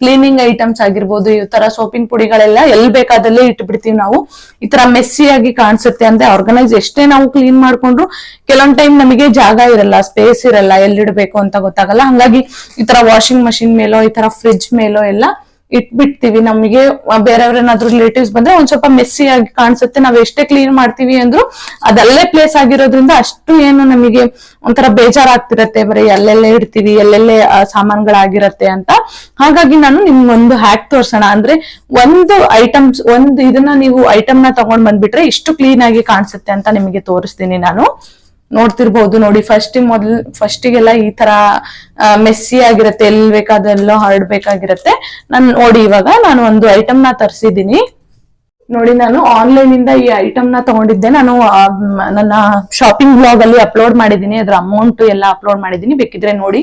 ಕ್ಲೀನಿಂಗ್ ಐಟಮ್ಸ್ ಆಗಿರ್ಬೋದು, ಈ ತರ ಸೋಪಿನ ಪುಡಿಗಳೆಲ್ಲ ಎಲ್ಲಿ ಬೇಕಾದಲ್ಲೇ ಇಟ್ಬಿಡ್ತೀವಿ ನಾವು. ಈ ತರ ಮೆಸ್ಸಿಯಾಗಿ ಕಾಣಿಸುತ್ತೆ. ಅಂದ್ರೆ ಆರ್ಗನೈಸ್ ಎಷ್ಟೇ ನಾವು ಕ್ಲೀನ್ ಮಾಡ್ಕೊಂಡ್ರು ಕೆಲವೊಂದ್ ಟೈಮ್ ನಮಗೆ ಜಾಗ ಇರಲ್ಲ, ಸ್ಪೇಸ್ ಇರಲ್ಲ, ಎಲ್ಲಿಡ್ಬೇಕು ಅಂತ ಗೊತ್ತಾಗಲ್ಲ. ಹಂಗಾಗಿ ಈ ತರ ವಾಷಿಂಗ್ ಮಷಿನ್ ಮೇಲೋ ಈ ತರ ಫ್ರಿಡ್ಜ್ ಮೇಲೋ ಎಲ್ಲ ಇಟ್ಬಿಡ್ತೀವಿ. ನಮಗೆ ಬೇರೆಯವ್ರೇನಾದ್ರೂ ರಿಲೇಟಿವ್ಸ್ ಬಂದ್ರೆ ಒಂದ್ ಸ್ವಲ್ಪ ಮೆಸ್ಸಿ ಆಗಿ ಕಾಣಿಸುತ್ತೆ. ನಾವ್ ಎಷ್ಟೇ ಕ್ಲೀನ್ ಮಾಡ್ತೀವಿ ಅಂದ್ರು ಅದಲ್ಲೇ ಪ್ಲೇಸ್ ಆಗಿರೋದ್ರಿಂದ ಅಷ್ಟು ಏನು ನಮಗೆ ಒಂಥರ ಬೇಜಾರಾಗ್ತಿರತ್ತೆ. ಬರೀ ಎಲ್ಲೆಲ್ಲೇ ಇಡ್ತೀವಿ, ಎಲ್ಲೆಲ್ಲೇ ಸಾಮಾನ್ಗಳಾಗಿರತ್ತೆ ಅಂತ. ಹಾಗಾಗಿ ನಾನು ನಿಮ್ಗೊಂದು ಹ್ಯಾಕ್ ತೋರ್ಸೋಣ. ಅಂದ್ರೆ ಇದನ್ನ ನೀವು ಐಟಮ್ ನ ತಗೊಂಡ್ ಬಂದ್ಬಿಟ್ರೆ ಇಷ್ಟು ಕ್ಲೀನ್ ಆಗಿ ಕಾಣಿಸುತ್ತೆ ಅಂತ ನಿಮಗೆ ತೋರಿಸ್ತೀನಿ ನಾನು. ನೋಡ್ತಿರ್ಬಹುದು ನೋಡಿ, ಫಸ್ಟಿಗೆಲ್ಲ ಈ ತರ ಮೆಸ್ಸಿ ಆಗಿರತ್ತೆ, ಎಲ್ಲಿ ಬೇಕಾದೆಲ್ಲೋ ಹರಡ್ಬೇಕಾಗಿರತ್ತೆ. ನೋಡಿ ಇವಾಗ ನಾನು ಒಂದು ಐಟಮ್ ನ ತರಿಸಿದೀನಿ ನೋಡಿ. ನಾನು ಆನ್ಲೈನ್ ಇಂದ ಈ ಐಟಮ್ ನ ತಗೊಂಡಿದ್ದೆ. ನಾನು ನನ್ನ ಶಾಪಿಂಗ್ ಬ್ಲಾಗ್ ಅಲ್ಲಿ ಅಪ್ಲೋಡ್ ಮಾಡಿದೀನಿ, ಅದ್ರ ಅಮೌಂಟ್ ಎಲ್ಲ ಅಪ್ಲೋಡ್ ಮಾಡಿದೀನಿ, ಬೇಕಿದ್ರೆ ನೋಡಿ.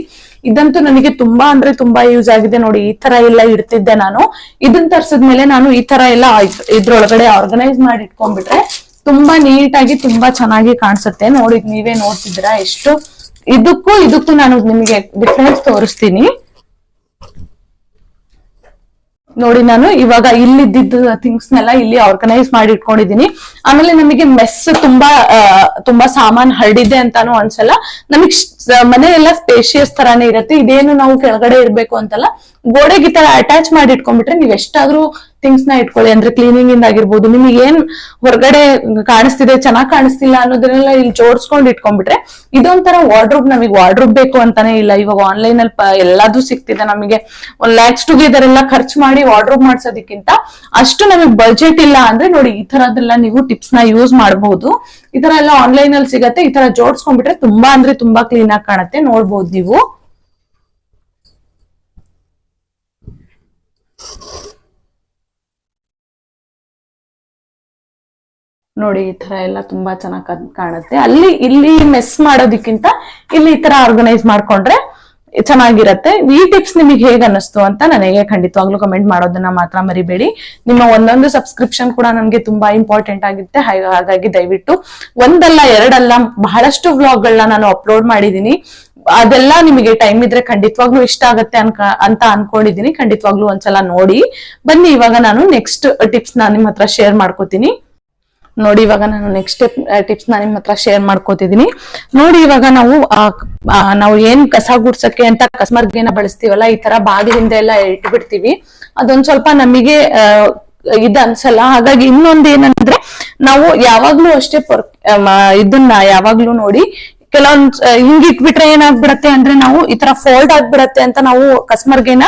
ಇದಂತೂ ನನಗೆ ತುಂಬಾ ಅಂದ್ರೆ ತುಂಬಾ ಯೂಸ್ ಆಗಿದೆ ನೋಡಿ. ಈ ತರ ಎಲ್ಲ ಇಡ್ತಿದ್ದೆ ನಾನು. ಇದನ್ನ ತರ್ಸಿದ್ಮೇಲೆ ನಾನು ಈ ತರ ಎಲ್ಲ ಇದ್ರೊಳಗಡೆ ಆರ್ಗನೈಸ್ ಮಾಡಿ ಇಟ್ಕೊಂಡ್ಬಿಟ್ರೆ ತುಂಬಾ ನೀಟಾಗಿ ತುಂಬಾ ಚೆನ್ನಾಗಿ ಕಾಣಿಸುತ್ತೆ. ನೋಡಿ, ನೀವೇ ನೋಡ್ತಿದ್ದೀರಾ ಎಷ್ಟು. ಇದಕ್ಕೂ ನಾನು ನಿಮಗೆ ಡಿಫ್ರೆನ್ಸ್ ತೋರಿಸ್ತೀನಿ ನೋಡಿ. ನಾನು ಇವಾಗ ಇಲ್ಲಿದ್ದ ಥಿಂಗ್ಸ್ ನೆಲ್ಲ ಇಲ್ಲಿ ಆರ್ಗನೈಸ್ ಮಾಡಿ ಇಟ್ಕೊಂಡಿದೀನಿ. ಆಮೇಲೆ ನಮಗೆ ಮೆಸ್ ತುಂಬಾ ಸಾಮಾನ್ ಹರಡಿದೆ ಅಂತಾನು ಅನ್ಸಲ್ಲ. ನಮಗ್ ಮನೆ ಎಲ್ಲ ಸ್ಪೇಷಿಯಸ್ ತರಾನೇ ಇರತ್ತೆ. ಇದೇನು ನಾವು ಕೆಳಗಡೆ ಇರ್ಬೇಕು ಅಂತಲ್ಲ, ಗೋಡೆಗೆ ಈ ತರ ಅಟ್ಯಾಚ್ ಮಾಡಿ ಇಟ್ಕೊಂಡ್ಬಿಟ್ರೆ ನೀವ್ ಎಷ್ಟಾದ್ರೂ ಥಿಂಗ್ಸ್ ನ ಇಟ್ಕೊಳ್ಳಿ. ಅಂದ್ರೆ ಕ್ಲೀನಿಂಗ್ ಇಂದ ಆಗಿರ್ಬೋದು, ನಿಮಗೆ ಏನ್ ಹೊರಗಡೆ ಕಾಣಿಸ್ತಿದೆ, ಚೆನ್ನಾಗ್ ಕಾಣಿಸ್ತಿಲ್ಲ ಅನ್ನೋದನ್ನೆಲ್ಲ ಇಲ್ಲಿ ಜೋಡಿಸ್ಕೊಂಡ್ ಇಟ್ಕೊಂಡ್ಬಿಟ್ರೆ ಇದೊಂಥರ ವಾರ್ಡ್ರೋಬ್. ನಮಗೆ ವಾರ್ಡ್ರೋಬ್ ಬೇಕು ಅಂತಾನೆ ಇಲ್ಲ. ಇವಾಗ ಆನ್ಲೈನ್ ಅಲ್ಲಿ ಎಲ್ಲದೂ ಸಿಗ್ತಿದೆ. ನಮಗೆ 1 lakhs ಟುಗೆದರ್ ಎಲ್ಲ ಖರ್ಚು ಮಾಡಿ ವಾರ್ಡ್ರೋಬ್ ಮಾಡ್ಸೋದಕ್ಕಿಂತ ಅಷ್ಟು ನಮಗೆ ಬಜೆಟ್ ಇಲ್ಲ ಅಂದ್ರೆ ನೋಡಿ, ಈ ತರದೆಲ್ಲ ನೀವು ಟಿಪ್ಸ್ ನ ಯೂಸ್ ಮಾಡಬಹುದು. ಈ ತರ ಎಲ್ಲ ಆನ್ಲೈನ್ ಅಲ್ಲಿ ಸಿಗತ್ತೆ. ಈ ತರ ಜೋಡಿಸ್ಕೊಂಡ್ಬಿಟ್ರೆ ತುಂಬಾ ಅಂದ್ರೆ ತುಂಬಾ ಕ್ಲೀನ್ ಆಗಿ ಕಾಣುತ್ತೆ. ನೋಡ್ಬೋದು ನೀವು. ನೋಡಿ, ಈ ತರ ಎಲ್ಲ ತುಂಬಾ ಚೆನ್ನಾಗಿ ಕಾಣುತ್ತೆ. ಇಲ್ಲಿ ಮೆಸ್ ಮಾಡೋದಕ್ಕಿಂತ ಇಲ್ಲಿ ಈ ತರ ಆರ್ಗನೈಸ್ ಮಾಡ್ಕೊಂಡ್ರೆ ಚೆನ್ನಾಗಿರತ್ತೆ. ಈ ಟಿಪ್ಸ್ ನಿಮಗೆ ಹೇಗ್ ಅನ್ನಿಸ್ತು ಅಂತ ನನಗೆ ಖಂಡಿತವಾಗ್ಲೂ ಕಮೆಂಟ್ ಮಾಡೋದನ್ನ ಮಾತ್ರ ಮರಿಬೇಡಿ. ನಿಮ್ಮ ಒಂದೊಂದು ಸಬ್ಸ್ಕ್ರಿಪ್ಷನ್ ಕೂಡ ನನಗೆ ತುಂಬಾ ಇಂಪಾರ್ಟೆಂಟ್ ಆಗುತ್ತೆ. ಹಾಗಾಗಿ ದಯವಿಟ್ಟು ಒಂದಲ್ಲ ಎರಡಲ್ಲ ಬಹಳಷ್ಟು ವ್ಲಾಗ್ಗಳನ್ನ ನಾನು ಅಪ್ಲೋಡ್ ಮಾಡಿದೀನಿ. ಅದೆಲ್ಲ ನಿಮಗೆ ಟೈಮ್ ಇದ್ರೆ ಖಂಡಿತವಾಗ್ಲೂ ಇಷ್ಟ ಆಗತ್ತೆ ಅಂತ ಅನ್ಕೊಂಡಿದೀನಿ. ಖಂಡಿತವಾಗ್ಲೂ ಒಂದ್ಸಲ ನೋಡಿ ಬನ್ನಿ. ಇವಾಗ ನಾನು ನೆಕ್ಸ್ಟ್ ಟಿಪ್ಸ್ ನ ನಿಮ್ ಹತ್ರ ಶೇರ್ ಮಾಡ್ಕೋತೀನಿ ನೋಡಿ. ಇವಾಗ ನಾನು ನೆಕ್ಸ್ಟ್ ಟಿಪ್ಸ್ ನ ನಿಮ್ ಹತ್ರ ಶೇರ್ ಮಾಡ್ಕೋತಿದೀನಿ ನೋಡಿ. ಇವಾಗ ನಾವು ಏನ್ ಕಸ ಗುಡ್ಸಕ್ಕೆ ಅಂತ ಕಸ್ಮರ್ಗೆನ ಬಳಸ್ತೀವಲ್ಲ, ಈ ತರ ಬಾಗಿಲಿಂದ ಎಲ್ಲ ಇಟ್ಬಿಡ್ತೀವಿ. ಅದೊಂದ್ ಸ್ವಲ್ಪ ನಮಗೆ ಅನ್ಸಲ್ಲ. ಹಾಗಾಗಿ ಇನ್ನೊಂದ್ ಏನಂದ್ರೆ, ನಾವು ಯಾವಾಗ್ಲೂ ಅಷ್ಟೇ ಇದನ್ನ ಯಾವಾಗ್ಲೂ ನೋಡಿ, ಕೆಲವೊಂದ್ ಹಿಂಗ್ ಇಟ್ಬಿಟ್ರೆ ಏನಾಗ್ಬಿಡತ್ತೆ ಅಂದ್ರೆ, ನಾವು ಈ ತರ ಫೋಲ್ಡ್ ಆಗ್ಬಿಡತ್ತೆ ಅಂತ ನಾವು ಕಸ್ಮರ್ಗೆನ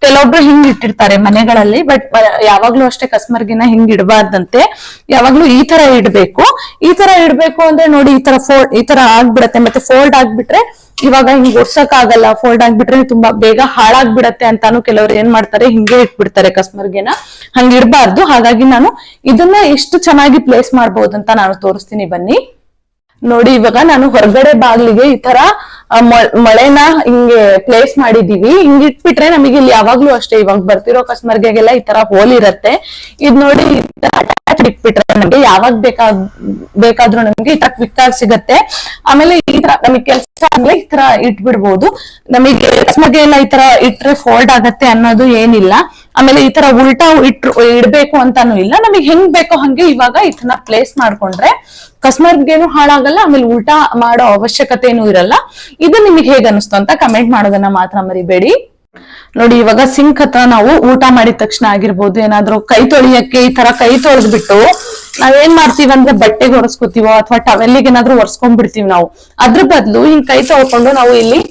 ಕೆಲವೊಬ್ರು ಹಿಂಗ್ ಇಟ್ಟಿರ್ತಾರೆ ಮನೆಗಳಲ್ಲಿ. ಬಟ್ ಯಾವಾಗ್ಲೂ ಅಷ್ಟೇ ಕಸ್ಮರ್ಗೆನ ಹಿಂಗ್ ಇಡಬಾರ್ದಂತೆ, ಯಾವಾಗ್ಲೂ ಈ ತರ ಇಡ್ಬೇಕು. ಈ ತರ ಇಡ್ಬೇಕು ಅಂದ್ರೆ ನೋಡಿ, ಈ ತರ ಆಗ್ಬಿಡತ್ತೆ. ಮತ್ತೆ ಫೋಲ್ಡ್ ಆಗ್ಬಿಟ್ರೆ ಇವಾಗ ಹಿಂಗ್ ಒಡ್ಸಕ್ ಆಗಲ್ಲ. ಫೋಲ್ಡ್ ಆಗ್ಬಿಟ್ರೆ ತುಂಬಾ ಬೇಗ ಹಾಳಾಗ್ಬಿಡತ್ತೆ ಅಂತಾನು ಕೆಲವ್ರು ಏನ್ ಮಾಡ್ತಾರೆ, ಹಿಂಗೆ ಇಟ್ಬಿಡ್ತಾರೆ ಕಸ್ಮರ್ಗೆನ. ಹಂಗ ಇಡ್ಬಾರ್ದು. ಹಾಗಾಗಿ ನಾನು ಇದನ್ನ ಎಷ್ಟು ಚೆನ್ನಾಗಿ ಪ್ಲೇಸ್ ಮಾಡ್ಬೋದು ಅಂತ ನಾನು ತೋರಿಸ್ತೀನಿ ಬನ್ನಿ ನೋಡಿ. ಇವಾಗ ನಾನು ಹೊರಗಡೆ ಬಾಗ್ಲಿಗೆ ಈ ತರ ಮಳೆನ ಹಿಂಗೆ ಪ್ಲೇಸ್ ಮಾಡಿದೀವಿ. ಹಿಂಗ್ ಇಟ್ಬಿಟ್ರೆ ನಮಗೆ ಇಲ್ಲಿ ಯಾವಾಗ್ಲೂ ಅಷ್ಟೇ, ಇವಾಗ ಬರ್ತಿರೋ ಕಸ್ಮರ್ಗೆಲ್ಲ ಈ ತರ ಹೋಲ್ ಇರತ್ತೆ. ಇದ್ ನೋಡಿ, ಅಟ್ಯಾಚ್ ಇಟ್ಬಿಟ್ರೆ ನಮ್ಗೆ ಯಾವಾಗ ಬೇಕಾದ್ರೂ ನಮ್ಗೆ ಈ ತರ ಕ್ವಿಕ್ ಆಗಿ ಸಿಗತ್ತೆ. ಆಮೇಲೆ ಈ ತರ ನಮಗೆ ಕೆಲಸ ಆದ್ಮೇಲೆ ಈ ತರ ಇಟ್ಬಿಡ್ಬೋದು. ನಮಗೆ ಕಸ್ಮರ್ಗೆ ಎಲ್ಲ ಈ ತರ ಇಟ್ರೆ ಫೋಲ್ಡ್ ಆಗತ್ತೆ ಅನ್ನೋದು ಏನಿಲ್ಲ. ಆಮೇಲೆ ಈ ತರ ಉಲ್ಟಾ ಇಡ್ಬೇಕು ಅಂತಾನು ಇಲ್ಲ, ನಮಗೆ ಹೆಂಗ್ ಬೇಕೋ ಹಂಗೆ ಇವಾಗ ಇದನ್ನ ಪ್ಲೇಸ್ ಮಾಡ್ಕೊಂಡ್ರೆ ಕಸ್ಟಮರ್ಗೇನು ಹಾಳಾಗಲ್ಲ, ಆಮೇಲೆ ಉಲ್ಟಾ ಮಾಡೋ ಅವಶ್ಯಕತೆನೂ ಇರಲ್ಲ. ಇದು ನಿಮಗೆ ಹೇಗ್ ಅನಿಸ್ತು ಅಂತ ಕಮೆಂಟ್ ಮಾಡೋದನ್ನ ಮಾತ್ರ ಮರಿಬೇಡಿ. ನೋಡಿ ಇವಾಗ ಸಿಂಕ್ ಹತ್ರ ನಾವು ಊಟ ಮಾಡಿದ ತಕ್ಷಣ ಆಗಿರ್ಬೋದು, ಏನಾದ್ರು ಕೈ ತೊಳಿಯಕ್ಕೆ ಈ ತರ ಕೈ ತೊಳೆದ್ಬಿಟ್ಟು ನಾವೇನ್ ಮಾಡ್ತೀವಿ ಅಂದ್ರೆ ಬಟ್ಟೆಗೆ ಒರೆಸ್ಕೊತೀವೋ ಅಥವಾ ಟವೆಲ್ಲಿಗೆ ಏನಾದ್ರು ಒರೆಸ್ಕೊಂಡ್ಬಿಡ್ತೀವಿ ನಾವು. ಅದ್ರ ಬದಲು ಹಿಂಗ್ ಕೈ ತೊಳ್ಕೊಂಡು ನಾವು ಇಲ್ಲಿ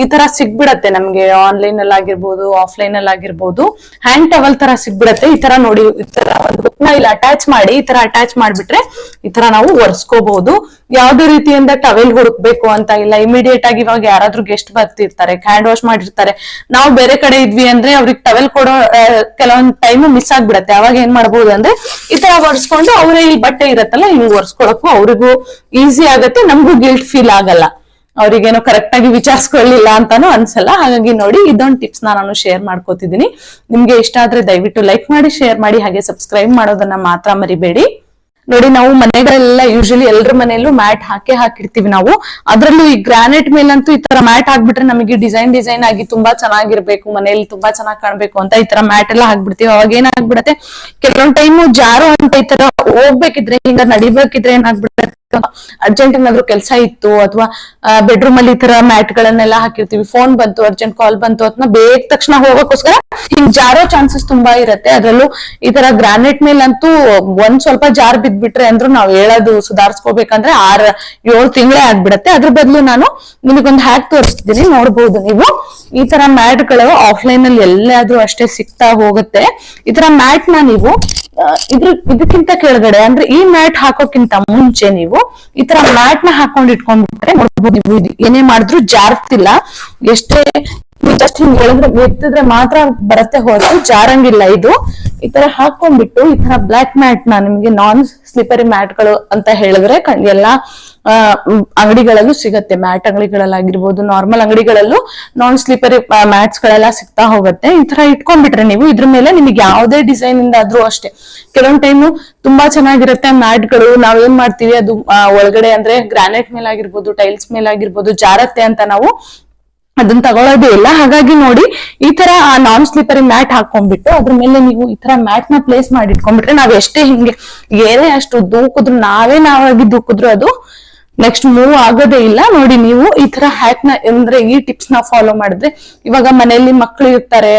ಈ ತರ ಸಿಗ್ಬಿಡತ್ತೆ ನಮ್ಗೆ, ಆನ್ಲೈನ್ ಅಲ್ಲಿ ಆಗಿರ್ಬೋದು ಆಫ್ಲೈನ್ ಅಲ್ಲಿ ಆಗಿರ್ಬೋದು, ಹ್ಯಾಂಡ್ ಟವಲ್ ತರ ಸಿಗ್ಬಿಡತ್ತೆ. ಈ ತರ ನೋಡಿ ಈ ತರ ಒಂದು ಹುಕ್ನ ಇಲ್ಲಿ ಅಟ್ಯಾಚ್ ಮಾಡಿ ಈ ತರ ಅಟ್ಯಾಚ್ ಮಾಡ್ಬಿಟ್ರೆ ಈ ತರ ನಾವು ಒರೆಸ್ಕೋಬಹುದು. ಯಾವ್ದೇ ರೀತಿಯಿಂದ ಟವೆಲ್ ಹುಡುಕ್ಬೇಕು ಅಂತ ಇಲ್ಲ. ಇಮಿಡಿಯೇಟ್ ಆಗಿ ಇವಾಗ ಯಾರಾದ್ರೂ ಗೆಸ್ಟ್ ಬರ್ತಿರ್ತಾರೆ, ಹ್ಯಾಂಡ್ ವಾಶ್ ಮಾಡಿರ್ತಾರೆ, ನಾವು ಬೇರೆ ಕಡೆ ಇದ್ವಿ ಅಂದ್ರೆ ಅವ್ರಿಗೆ ಟವೆಲ್ ಕೊಡೋ ಕೆಲವೊಂದ್ ಟೈಮ್ ಮಿಸ್ ಆಗ್ಬಿಡತ್ತೆ. ಅವಾಗ ಏನ್ ಮಾಡ್ಬೋದು ಅಂದ್ರೆ ಈ ತರ ಒರೆಸ್ಕೊಂಡು ಅವರೇ ಈ ಬಟ್ಟೆ ಇರತ್ತಲ್ಲ ಹಿಂಗ್ ಒರೆಸ್ಕೊಳಕ್ಕೂ ಅವ್ರಿಗೂ ಈಸಿ ಆಗತ್ತೆ, ನಮ್ಗೂ ಗಿಲ್ಟ್ ಫೀಲ್ ಆಗಲ್ಲ, ಅವ್ರಿಗೇನೋ ಕರೆಕ್ಟ್ ಆಗಿ ವಿಚಾರಿಸ್ಕೊಳ್ಳಿಲ್ಲ ಅಂತಾನು ಅನ್ಸಲ್ಲ. ಹಾಗಾಗಿ ನೋಡಿ ಇದೊಂದು ಟಿಪ್ಸ್ ನಾನು ಶೇರ್ ಮಾಡ್ಕೋತಿದ್ದೀನಿ. ನಿಮ್ಗೆ ಇಷ್ಟ ಆದ್ರೆ ದಯವಿಟ್ಟು ಲೈಕ್ ಮಾಡಿ, ಶೇರ್ ಮಾಡಿ, ಹಾಗೆ ಸಬ್ಸ್ಕ್ರೈಬ್ ಮಾಡೋದನ್ನ ಮಾತ್ರ ಮರಿಬೇಡಿ. ನೋಡಿ ನಾವು ಮನೆಗಳೆಲ್ಲ ಯೂಶಲಿ ಎಲ್ರ ಮನೆಯಲ್ಲೂ ಮ್ಯಾಟ್ ಹಾಕಿರ್ತೀವಿ ನಾವು. ಅದ್ರಲ್ಲೂ ಈ ಗ್ರಾನೈಟ್ ಮೇಲಂತೂ ಈ ತರ ಮ್ಯಾಟ್ ಹಾಕ್ಬಿಟ್ರೆ ನಮಗೆ ಡಿಸೈನ್ ಆಗಿ ತುಂಬಾ ಚೆನ್ನಾಗಿರ್ಬೇಕು, ಮನೆಯಲ್ಲಿ ತುಂಬಾ ಚೆನ್ನಾಗಿ ಕಾಣ್ಬೇಕು ಅಂತ ಈ ತರ ಮ್ಯಾಟ್ ಎಲ್ಲ ಹಾಕ್ಬಿಡ್ತೀವಿ. ಅವಾಗ ಏನಾಗ್ಬಿಡತ್ತೆ ಕೆಲವೊಂದ್ ಟೈಮು ಜಾರೋ ಅಂತ ಈ ತರ ಹೋಗ್ಬೇಕಿದ್ರೆ ಹಿಂಗ ನಡಿಬೇಕಿದ್ರೆ ಏನಾಗ್ಬಿಡುತ್ತೆ, ಅರ್ಜೆಂಟ್ ಏನಾದ್ರು ಕೆಲಸ ಇತ್ತು ಅಥವಾ ಬೆಡ್ರೂಮ್ ಅಲ್ಲಿ ಈ ತರ ಮ್ಯಾಟ್ ಗಳನ್ನೆಲ್ಲ ಹಾಕಿರ್ತೀವಿ, ಫೋನ್ ಬಂತು, ಅರ್ಜೆಂಟ್ ಕಾಲ್ ಬಂತು ಅಥವಾ ಬೇಗ ತಕ್ಷಣ ಹೋಗೋಕ್ಕೋಸ್ಕರ ಹಿಂಗ್ ಜಾರೋ ಚಾನ್ಸಸ್ ತುಂಬಾ ಇರತ್ತೆ. ಅದ್ರಲ್ಲೂ ಈ ತರ ಗ್ರಾನೈಟ್ ಮೇಲಂತೂ ಒಂದ್ ಸ್ವಲ್ಪ ಜಾರ್ ಬಿದ್ಬಿಟ್ರೆ ಅಂದ್ರೂ ನಾವ್ ಹೇಳೋದು ಸುಧಾರಿಸ್ಕೋಬೇಕಂದ್ರೆ 6-7 ತಿಂಗಳೇ ಆಗ್ಬಿಡತ್ತೆ. ಅದ್ರ ಬದಲು ನಾನು ನಿಮಗೊಂದು ಹ್ಯಾಕ್ ತೋರಿಸ್ತಿದ್ದೀನಿ, ನೋಡ್ಬೋದು ನೀವು. ಈ ತರ ಮ್ಯಾಟ್ ಗಳು ಆಫ್ಲೈನ್ ಅಲ್ಲಿ ಎಲ್ಲಾದ್ರೂ ಅಷ್ಟೇ ಸಿಗ್ತಾ ಹೋಗುತ್ತೆ. ಈ ತರ ಮ್ಯಾಟ್ ನ ನೀವು ಇದಕ್ಕಿಂತ ಕೆಳಗಡೆ ಅಂದ್ರೆ ಈ ಮ್ಯಾಟ್ ಹಾಕೋಕ್ಕಿಂತ ಮುಂಚೆ ನೀವು ಈ ತರ ಮ್ಯಾಟ್ ನ ಹಾಕೊಂಡ್ ಇಟ್ಕೊಂಡ್ಬಿಟ್ರೆ ನೋಡ್ಬೋದು, ನೀವು ಏನೇ ಮಾಡಿದ್ರು ಜಾರ್ತಿಲ್ಲ. ಎಷ್ಟೇ ಜಸ್ಟ್ ಹಿಂಗ್ ಹೇಳಿದ್ರೆ ಎತ್ತಿದ್ರೆ ಮಾತ್ರ ಬರತ್ತೆ ಹೊರತು ಜಾರಂಗಿಲ್ಲ. ಇದು ಈ ತರ ಹಾಕೊಂಡ್ಬಿಟ್ಟು ಈ ತರ ಬ್ಲಾಕ್ ಮ್ಯಾಟ್ ನ ನಿಮ್ಗೆ ನಾನ್ ಸ್ಲಿಪರಿ ಮ್ಯಾಟ್ ಗಳು ಅಂತ ಹೇಳಿದ್ರೆ ಎಲ್ಲಾ ಅಂಗಡಿಗಳಲ್ಲೂ ಸಿಗತ್ತೆ. ಮ್ಯಾಟ್ ಅಂಗಡಿಗಳಲ್ಲಾಗಿರ್ಬೋದು, ನಾರ್ಮಲ್ ಅಂಗಡಿಗಳಲ್ಲೂ ನಾನ್ ಸ್ಲಿಪರಿ ಮ್ಯಾಟ್ಸ್ ಗಳೆಲ್ಲ ಸಿಗ್ತಾ ಹೋಗುತ್ತೆ. ಈ ತರ ಇಟ್ಕೊಂಡ್ಬಿಟ್ರೆ ನೀವು ಇದ್ರ ಮೇಲೆ ನಿಮಗೆ ಯಾವುದೇ ಡಿಸೈನ್ ಇಂದ ಆದ್ರೂ ಅಷ್ಟೇ, ಕೆಲವೊಂದ್ ಟೈಮು ತುಂಬಾ ಚೆನ್ನಾಗಿರುತ್ತೆ ಮ್ಯಾಟ್ ಗಳು. ನಾವ್ ಏನ್ ಮಾಡ್ತೀವಿ ಅದು ಒಳಗಡೆ ಅಂದ್ರೆ ಗ್ರಾನೈಟ್ ಮೇಲಾಗಿರ್ಬೋದು, ಟೈಲ್ಸ್ ಮೇಲಾಗಿರ್ಬೋದು ಜಾರತ್ತೆ ಅಂತ ನಾವು ಅದನ್ನ ತಗೊಳ್ಳೋದೇ ಇಲ್ಲ. ಹಾಗಾಗಿ ನೋಡಿ ಈ ತರ ನಾನ್ ಸ್ಲಿಪರಿ ಮ್ಯಾಟ್ ಹಾಕೊಂಡ್ಬಿಟ್ಟು ಅದ್ರ ಮೇಲೆ ನೀವು ಈ ತರ ಮ್ಯಾಟ್ ನ ಪ್ಲೇಸ್ ಮಾಡಿ ಇಟ್ಕೊಂಡ್ಬಿಟ್ರೆ ನಾವ್ ಎಷ್ಟೇ ಹಿಂಗೆ ಏನೇ ಅಷ್ಟು ದೂಕಿದ್ರು ನಾವಾಗಿ ದೂಕಿದ್ರು ಅದು ನೆಕ್ಸ್ಟ್ ಮೂವ್ ಆಗೋದೇ ಇಲ್ಲ. ನೋಡಿ ನೀವು ಈ ತರ ಹ್ಯಾಕ್ ನ ಅಂದ್ರೆ ಈ ಟಿಪ್ಸ್ ನ ಫಾಲೋ ಮಾಡಿದ್ರೆ, ಇವಾಗ ಮನೆಯಲ್ಲಿ ಮಕ್ಳು ಇರ್ತಾರೆ,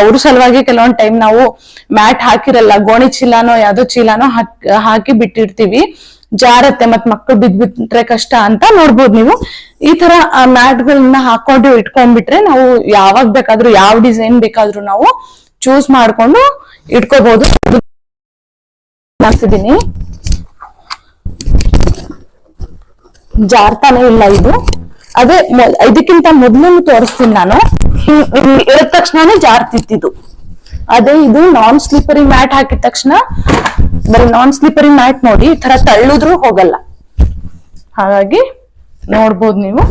ಅವ್ರ ಸಲುವಾಗಿ ಕೆಲವೊಂದ್ ಟೈಮ್ ನಾವು ಮ್ಯಾಟ್ ಹಾಕಿರಲ್ಲ, ಗೋಣಿ ಚೀಲಾನೋ ಯಾವ್ದೋ ಚೀಲಾನೋ ಹಾಕಿ ಬಿಟ್ಟಿರ್ತೀವಿ, ಜಾರತ್ತೆ ಮತ್ ಮಕ್ಳು ಬಿದ್ಬಿಟ್ರೆ ಕಷ್ಟ ಅಂತ. ನೋಡ್ಬೋದು ನೀವು ಈ ತರ ಮ್ಯಾಟ್ ಗಳನ್ನ ಹಾಕೊಂಡು ಇಟ್ಕೊಂಡ್ಬಿಟ್ರೆ ನಾವು ಯಾವಾಗ ಬೇಕಾದ್ರೂ ಯಾವ ಡಿಸೈನ್ ಬೇಕಾದ್ರೂ ನಾವು ಚೂಸ್ ಮಾಡ್ಕೊಂಡು ಇಟ್ಕೋಬಹುದು. ಮಾಡ್ತಿದ್ದೀನಿ, ಜಾರ್ತಾನೆ ಇಲ್ಲ ಇದು. ಅದೇ ಇದಕ್ಕಿಂತ ಮೊದ್ಲು ತೋರಿಸ್ತೀನಿ ನಾನು, ಇಳಿದ ತಕ್ಷಣನೇ ಜಾರ್ತಿತ್ತು. ಅದೇ ಇದು ನಾನ್ ಸ್ಲಿಪರಿ ಮ್ಯಾಟ್ ಹಾಕಿದ ತಕ್ಷಣ ಬರೀ ನಾನ್ ಸ್ಲಿಪರಿ ಮ್ಯಾಟ್ ನೋಡಿ ಈ ತರ ತಳ್ಳಿದ್ರು ಹೋಗಲ್ಲ. ಹಾಗಾಗಿ ನೋಡ್ಬೋದು ನೀವು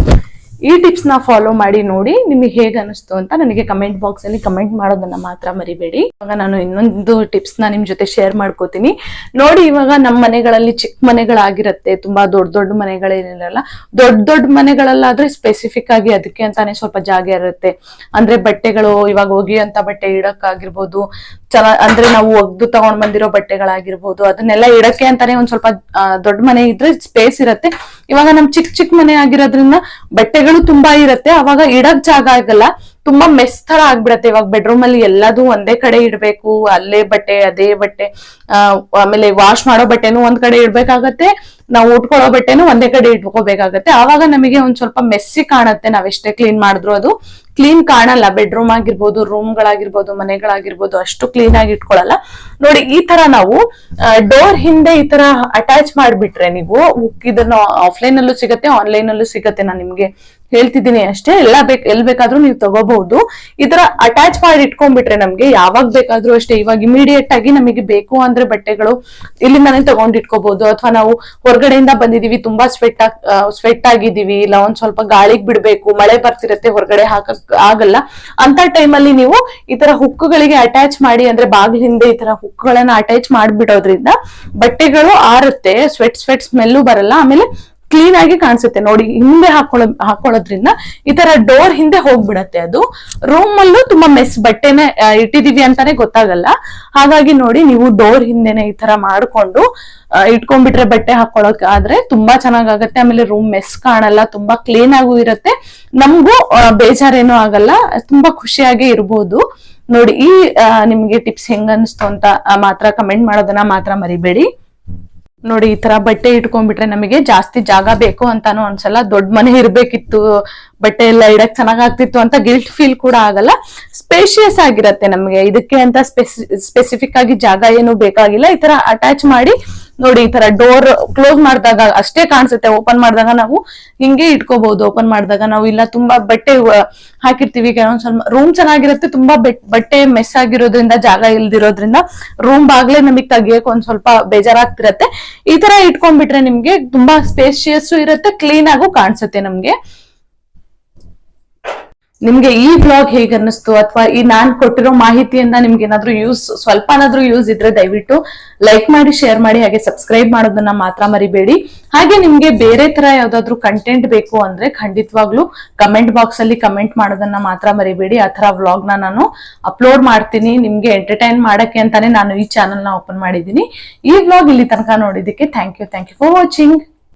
ಈ ಟಿಪ್ಸ್ ನ ಫಾಲೋ ಮಾಡಿ ನೋಡಿ ನಿಮಗೆ ಹೇಗೆ ಅನಿಸ್ತು ಅಂತ ನನಗೆ ಕಮೆಂಟ್ ಬಾಕ್ಸ್ ಅಲ್ಲಿ ಕಮೆಂಟ್ ಮಾಡೋದನ್ನ ಮಾತ್ರ ಮರಿಬೇಡಿ. ಇವಾಗ ನಾನು ಇನ್ನೊಂದು ಟಿಪ್ಸ್ ನ ನಿಮ್ ಜೊತೆ ಶೇರ್ ಮಾಡ್ಕೋತೀನಿ. ನೋಡಿ ಇವಾಗ ನಮ್ಮ ಮನೆಗಳಲ್ಲಿ ಚಿಕ್ಕ ಮನೆಗಳಾಗಿರತ್ತೆ, ತುಂಬಾ ದೊಡ್ಡ ಮನೆಗಳೇನಿರಲ್ಲ. ದೊಡ್ಡ ಮನೆಗಳಲ್ಲಾದ್ರೆ ಸ್ಪೆಸಿಫಿಕ್ ಆಗಿ ಅದಕ್ಕೆ ಅಂತಾನೆ ಸ್ವಲ್ಪ ಜಾಗ ಇರುತ್ತೆ. ಅಂದ್ರೆ ಬಟ್ಟೆಗಳು ಇವಾಗ ಒಗಿಯುವಂತ ಬಟ್ಟೆ ಇಡಕ್ಕಾಗಿರ್ಬೋದು, ಅಂದ್ರೆ ನಾವು ಒಗ್ದು ತಗೊಂಡ್ ಬಂದಿರೋ ಬಟ್ಟೆಗಳಾಗಿರ್ಬೋದು, ಅದನ್ನೆಲ್ಲ ಇಡಕ್ಕೆ ಅಂತಾನೆ ಒಂದ್ ಸ್ವಲ್ಪ ದೊಡ್ಡ ಮನೆ ಇದ್ರೆ ಸ್ಪೇಸ್ ಇರತ್ತೆ. ಇವಾಗ ನಮ್ ಚಿಕ್ಕ ಮನೆ ಆಗಿರೋದ್ರಿಂದ ಬಟ್ಟೆಗಳು ತುಂಬಾ ಇರತ್ತೆ, ಅವಾಗ ಇಡಕ್ ಜಾಗ ಆಗಲ್ಲ, ತುಂಬಾ ಮೆಸ್ ತರ ಆಗ್ಬಿಡತ್ತೆ. ಇವಾಗ ಬೆಡ್ರೂಮ್ ಅಲ್ಲಿ ಎಲ್ಲದೂ ಒಂದೇ ಕಡೆ ಇಡ್ಬೇಕು, ಅಲ್ಲೇ ಬಟ್ಟೆ ಅದೇ ಬಟ್ಟೆ, ಆಮೇಲೆ ವಾಶ್ ಮಾಡೋ ಬಟ್ಟೆನೂ ಒಂದ್ ಕಡೆ ಇಡ್ಬೇಕಾಗತ್ತೆ, ನಾವು ಉಟ್ಕೊಳ್ಳೋ ಬಟ್ಟೆನೂ ಒಂದೇ ಕಡೆ ಇಟ್ಕೋಬೇಕಾಗತ್ತೆ. ಆವಾಗ ನಮಗೆ ಒಂದ್ ಸ್ವಲ್ಪ ಮೆಸ್ಸಿ ಕಾಣತ್ತೆ. ನಾವೆಷ್ಟೇ ಕ್ಲೀನ್ ಮಾಡಿದ್ರು ಅದು ಕ್ಲೀನ್ ಕಾಣಲ್ಲ. ಬೆಡ್ರೂಮ್ ಆಗಿರ್ಬೋದು, ರೂಮ್ ಗಳಾಗಿರ್ಬೋದು, ಮನೆಗಳಾಗಿರ್ಬೋದು ಅಷ್ಟು ಕ್ಲೀನ್ ಆಗಿ ಇಟ್ಕೊಳಲ್ಲ. ನೋಡಿ ಈ ತರ ನಾವು ಡೋರ್ ಹಿಂದೆ ಈ ತರ ಅಟ್ಯಾಚ್ ಮಾಡ್ಬಿಟ್ರೆ, ನೀವು ಇದನ್ನ ಆಫ್ಲೈನ್ ಅಲ್ಲೂ ಸಿಗತ್ತೆ, ಆನ್ಲೈನ್ ಅಲ್ಲೂ ಸಿಗತ್ತೆ. ನಾನು ನಿಮ್ಗೆ ಹೇಳ್ತಿದ್ದೀನಿ ಅಷ್ಟೇ, ಎಲ್ ಬೇಕಾದ್ರೂ ನೀವು ತಗೋಬಹುದು. ಈ ತರ ಅಟ್ಯಾಚ್ ಮಾಡಿ ಇಟ್ಕೊಂಡ್ಬಿಟ್ರೆ ನಮ್ಗೆ ಯಾವಾಗ ಬೇಕಾದ್ರೂ ಅಷ್ಟೇ, ಇವಾಗ ಇಮಿಡಿಯೇಟ್ ಆಗಿ ನಮಗೆ ಬೇಕು ಅಂದ್ರೆ ಬಟ್ಟೆಗಳು ಇಲ್ಲಿಂದಾನೇ ತಗೊಂಡ್ ಇಟ್ಕೋಬಹುದು. ಅಥವಾ ನಾವು ಹೊರಗಡೆಯಿಂದ ಬಂದಿದೀವಿ, ತುಂಬಾ ಸ್ವೆಟ್ ಆಗಿದೀವಿ, ಇಲ್ಲ ಒಂದ್ ಸ್ವಲ್ಪ ಗಾಳಿಗೆ ಬಿಡ್ಬೇಕು, ಮಳೆ ಬರ್ತಿರತ್ತೆ, ಹೊರಗಡೆ ಹಾಕಕ್ ಆಗಲ್ಲ ಅಂತ ಟೈಮಲ್ಲಿ ನೀವು ಈ ತರ ಹುಕ್ಕುಗಳಿಗೆ ಅಟ್ಯಾಚ್ ಮಾಡಿ, ಅಂದ್ರೆ ಬಾಗಿಲ ಹಿಂದೆ ಈ ತರ ಹುಕ್ಕುಗಳನ್ನ ಅಟ್ಯಾಚ್ ಮಾಡ್ಬಿಡೋದ್ರಿಂದ ಬಟ್ಟೆಗಳು ಆರುತ್ತೆ, ಸ್ವೆಟ್ ಸ್ಮೆಲ್ಲು ಬರಲ್ಲ, ಆಮೇಲೆ ಕ್ಲೀನ್ ಆಗಿ ಕಾಣಿಸುತ್ತೆ ನೋಡಿ. ಹಿಂದೆ ಹಾಕೊಳ್ಳೋದ್ರಿಂದ ಈ ತರ ಡೋರ್ ಹಿಂದೆ ಹೋಗ್ಬಿಡತ್ತೆ. ಅದು ರೂಮ್ ಅಲ್ಲೂ ತುಂಬಾ ಮೆಸ್ ಬಟ್ಟೆನೆ ಇಟ್ಟಿದೀವಿ ಅಂತಾನೆ ಗೊತ್ತಾಗಲ್ಲ. ಹಾಗಾಗಿ ನೋಡಿ ನೀವು ಡೋರ್ ಹಿಂದೆನೆ ಈ ತರ ಮಾಡ್ಕೊಂಡು ಇಟ್ಕೊಂಡ್ಬಿಟ್ರೆ ಬಟ್ಟೆ ಹಾಕೊಳಕ್ ಆದ್ರೆ ತುಂಬಾ ಚೆನ್ನಾಗಾಗತ್ತೆ. ಆಮೇಲೆ ರೂಮ್ ಮೆಸ್ ಕಾಣಲ್ಲ, ತುಂಬಾ ಕ್ಲೀನ್ ಆಗೂ ಇರತ್ತೆ, ನಮಗೂ ಬೇಜಾರೇನೂ ಆಗಲ್ಲ, ತುಂಬಾ ಖುಷಿಯಾಗಿ ಇರ್ಬೋದು. ನೋಡಿ ಈ ನಿಮ್ಗೆ ಟಿಪ್ಸ್ ಹೆಂಗ ಅನಿಸ್ತು ಅಂತ ಮಾತ್ರ ಕಮೆಂಟ್ ಮಾಡೋದನ್ನ ಮಾತ್ರ ಮರಿಬೇಡಿ. ನೋಡಿ ಈ ತರ ಬಟ್ಟೆ ಇಟ್ಕೊಂಡ್ಬಿಟ್ರೆ ನಮಗೆ ಜಾಸ್ತಿ ಜಾಗ ಬೇಕು ಅಂತಾನು ಅನ್ಸಲ್ಲ. ದೊಡ್ಡ ಮನೆ ಇರ್ಬೇಕಿತ್ತು, ಬಟ್ಟೆ ಎಲ್ಲ ಇಡಕ್ ಚೆನ್ನಾಗಾಗ್ತಿತ್ತು ಅಂತ ಗಿಲ್ಟ್ ಫೀಲ್ ಕೂಡ ಆಗಲ್ಲ. ಸ್ಪೇಷಿಯಸ್ ಆಗಿರತ್ತೆ ನಮ್ಗೆ. ಇದಕ್ಕೆ ಅಂತ ಸ್ಪೆಸಿಫಿಕ್ ಆಗಿ ಜಾಗ ಏನು ಬೇಕಾಗಿಲ್ಲ. ಈ ತರ ಅಟ್ಯಾಚ್ ಮಾಡಿ ನೋಡಿ, ಈ ತರ ಡೋರ್ ಕ್ಲೋಸ್ ಮಾಡಿದಾಗ ಅಷ್ಟೇ ಕಾಣಿಸುತ್ತೆ. ಓಪನ್ ಮಾಡಿದಾಗ ನಾವು ಹಿಂಗೆ ಇಟ್ಕೋಬಹುದು. ಓಪನ್ ಮಾಡಿದಾಗ ನಾವು ಇಲ್ಲ ತುಂಬಾ ಬಟ್ಟೆ ಹಾಕಿರ್ತೀವಿ, ಕೆಲವೊಂದ್ ಸ್ವಲ್ಪ ರೂಮ್ ಚೆನ್ನಾಗಿರುತ್ತೆ, ತುಂಬಾ ಬಟ್ಟೆ ಮೆಸ್ ಆಗಿರೋದ್ರಿಂದ, ಜಾಗ ಇಲ್ದಿರೋದ್ರಿಂದ ರೂಮ್ ಬಾಗ್ಲೇ ನಮಗ್ ತೆಗಿಯಕ್ ಒಂದ್ ಸ್ವಲ್ಪ ಬೇಜಾರಾಗ್ತಿರತ್ತೆ. ಈ ತರ ಇಟ್ಕೊಂಡ್ಬಿಟ್ರೆ ನಿಮ್ಗೆ ತುಂಬಾ ಸ್ಪೇಷಿಯಸ್ ಇರುತ್ತೆ, ಕ್ಲೀನ್ ಆಗು ಕಾಣಿಸುತ್ತೆ ನಮ್ಗೆ. ನಿಮ್ಗೆ ಈ ಬ್ಲಾಗ್ ಹೇಗೆ ಅನ್ನಿಸ್ತು, ಅಥವಾ ಈ ನಾನ್ ಕೊಟ್ಟಿರೋ ಮಾಹಿತಿಯಿಂದ ನಿಮ್ಗೆ ಏನಾದ್ರೂ ಸ್ವಲ್ಪನಾದ್ರೂ ಯೂಸ್ ಇದ್ರೆ ದಯವಿಟ್ಟು ಲೈಕ್ ಮಾಡಿ, ಶೇರ್ ಮಾಡಿ, ಹಾಗೆ ಸಬ್ಸ್ಕ್ರೈಬ್ ಮಾಡೋದನ್ನ ಮಾತ್ರ ಮರಿಬೇಡಿ. ಹಾಗೆ ನಿಮ್ಗೆ ಬೇರೆ ತರ ಯಾವ್ದಾದ್ರು ಕಂಟೆಂಟ್ ಬೇಕು ಅಂದ್ರೆ ಖಂಡಿತವಾಗ್ಲೂ ಕಮೆಂಟ್ ಬಾಕ್ಸ್ ಅಲ್ಲಿ ಕಮೆಂಟ್ ಮಾಡೋದನ್ನ ಮಾತ್ರ ಮರಿಬೇಡಿ. ಆ ತರ ವ್ಲಾಗ್ ನಾನು ಅಪ್ಲೋಡ್ ಮಾಡ್ತೀನಿ. ನಿಮ್ಗೆ ಎಂಟರ್ಟೈನ್ ಮಾಡಕ್ಕೆ ಅಂತಾನೆ ನಾನು ಈ ಚಾನಲ್ ನ ಓಪನ್ ಮಾಡಿದೀನಿ. ಈ ವ್ಲಾಗ್ ಇಲ್ಲಿ ತನಕ ನೋಡಿದಕ್ಕೆ ಥ್ಯಾಂಕ್ ಯು ಫಾರ್ ವಾಚಿಂಗ್.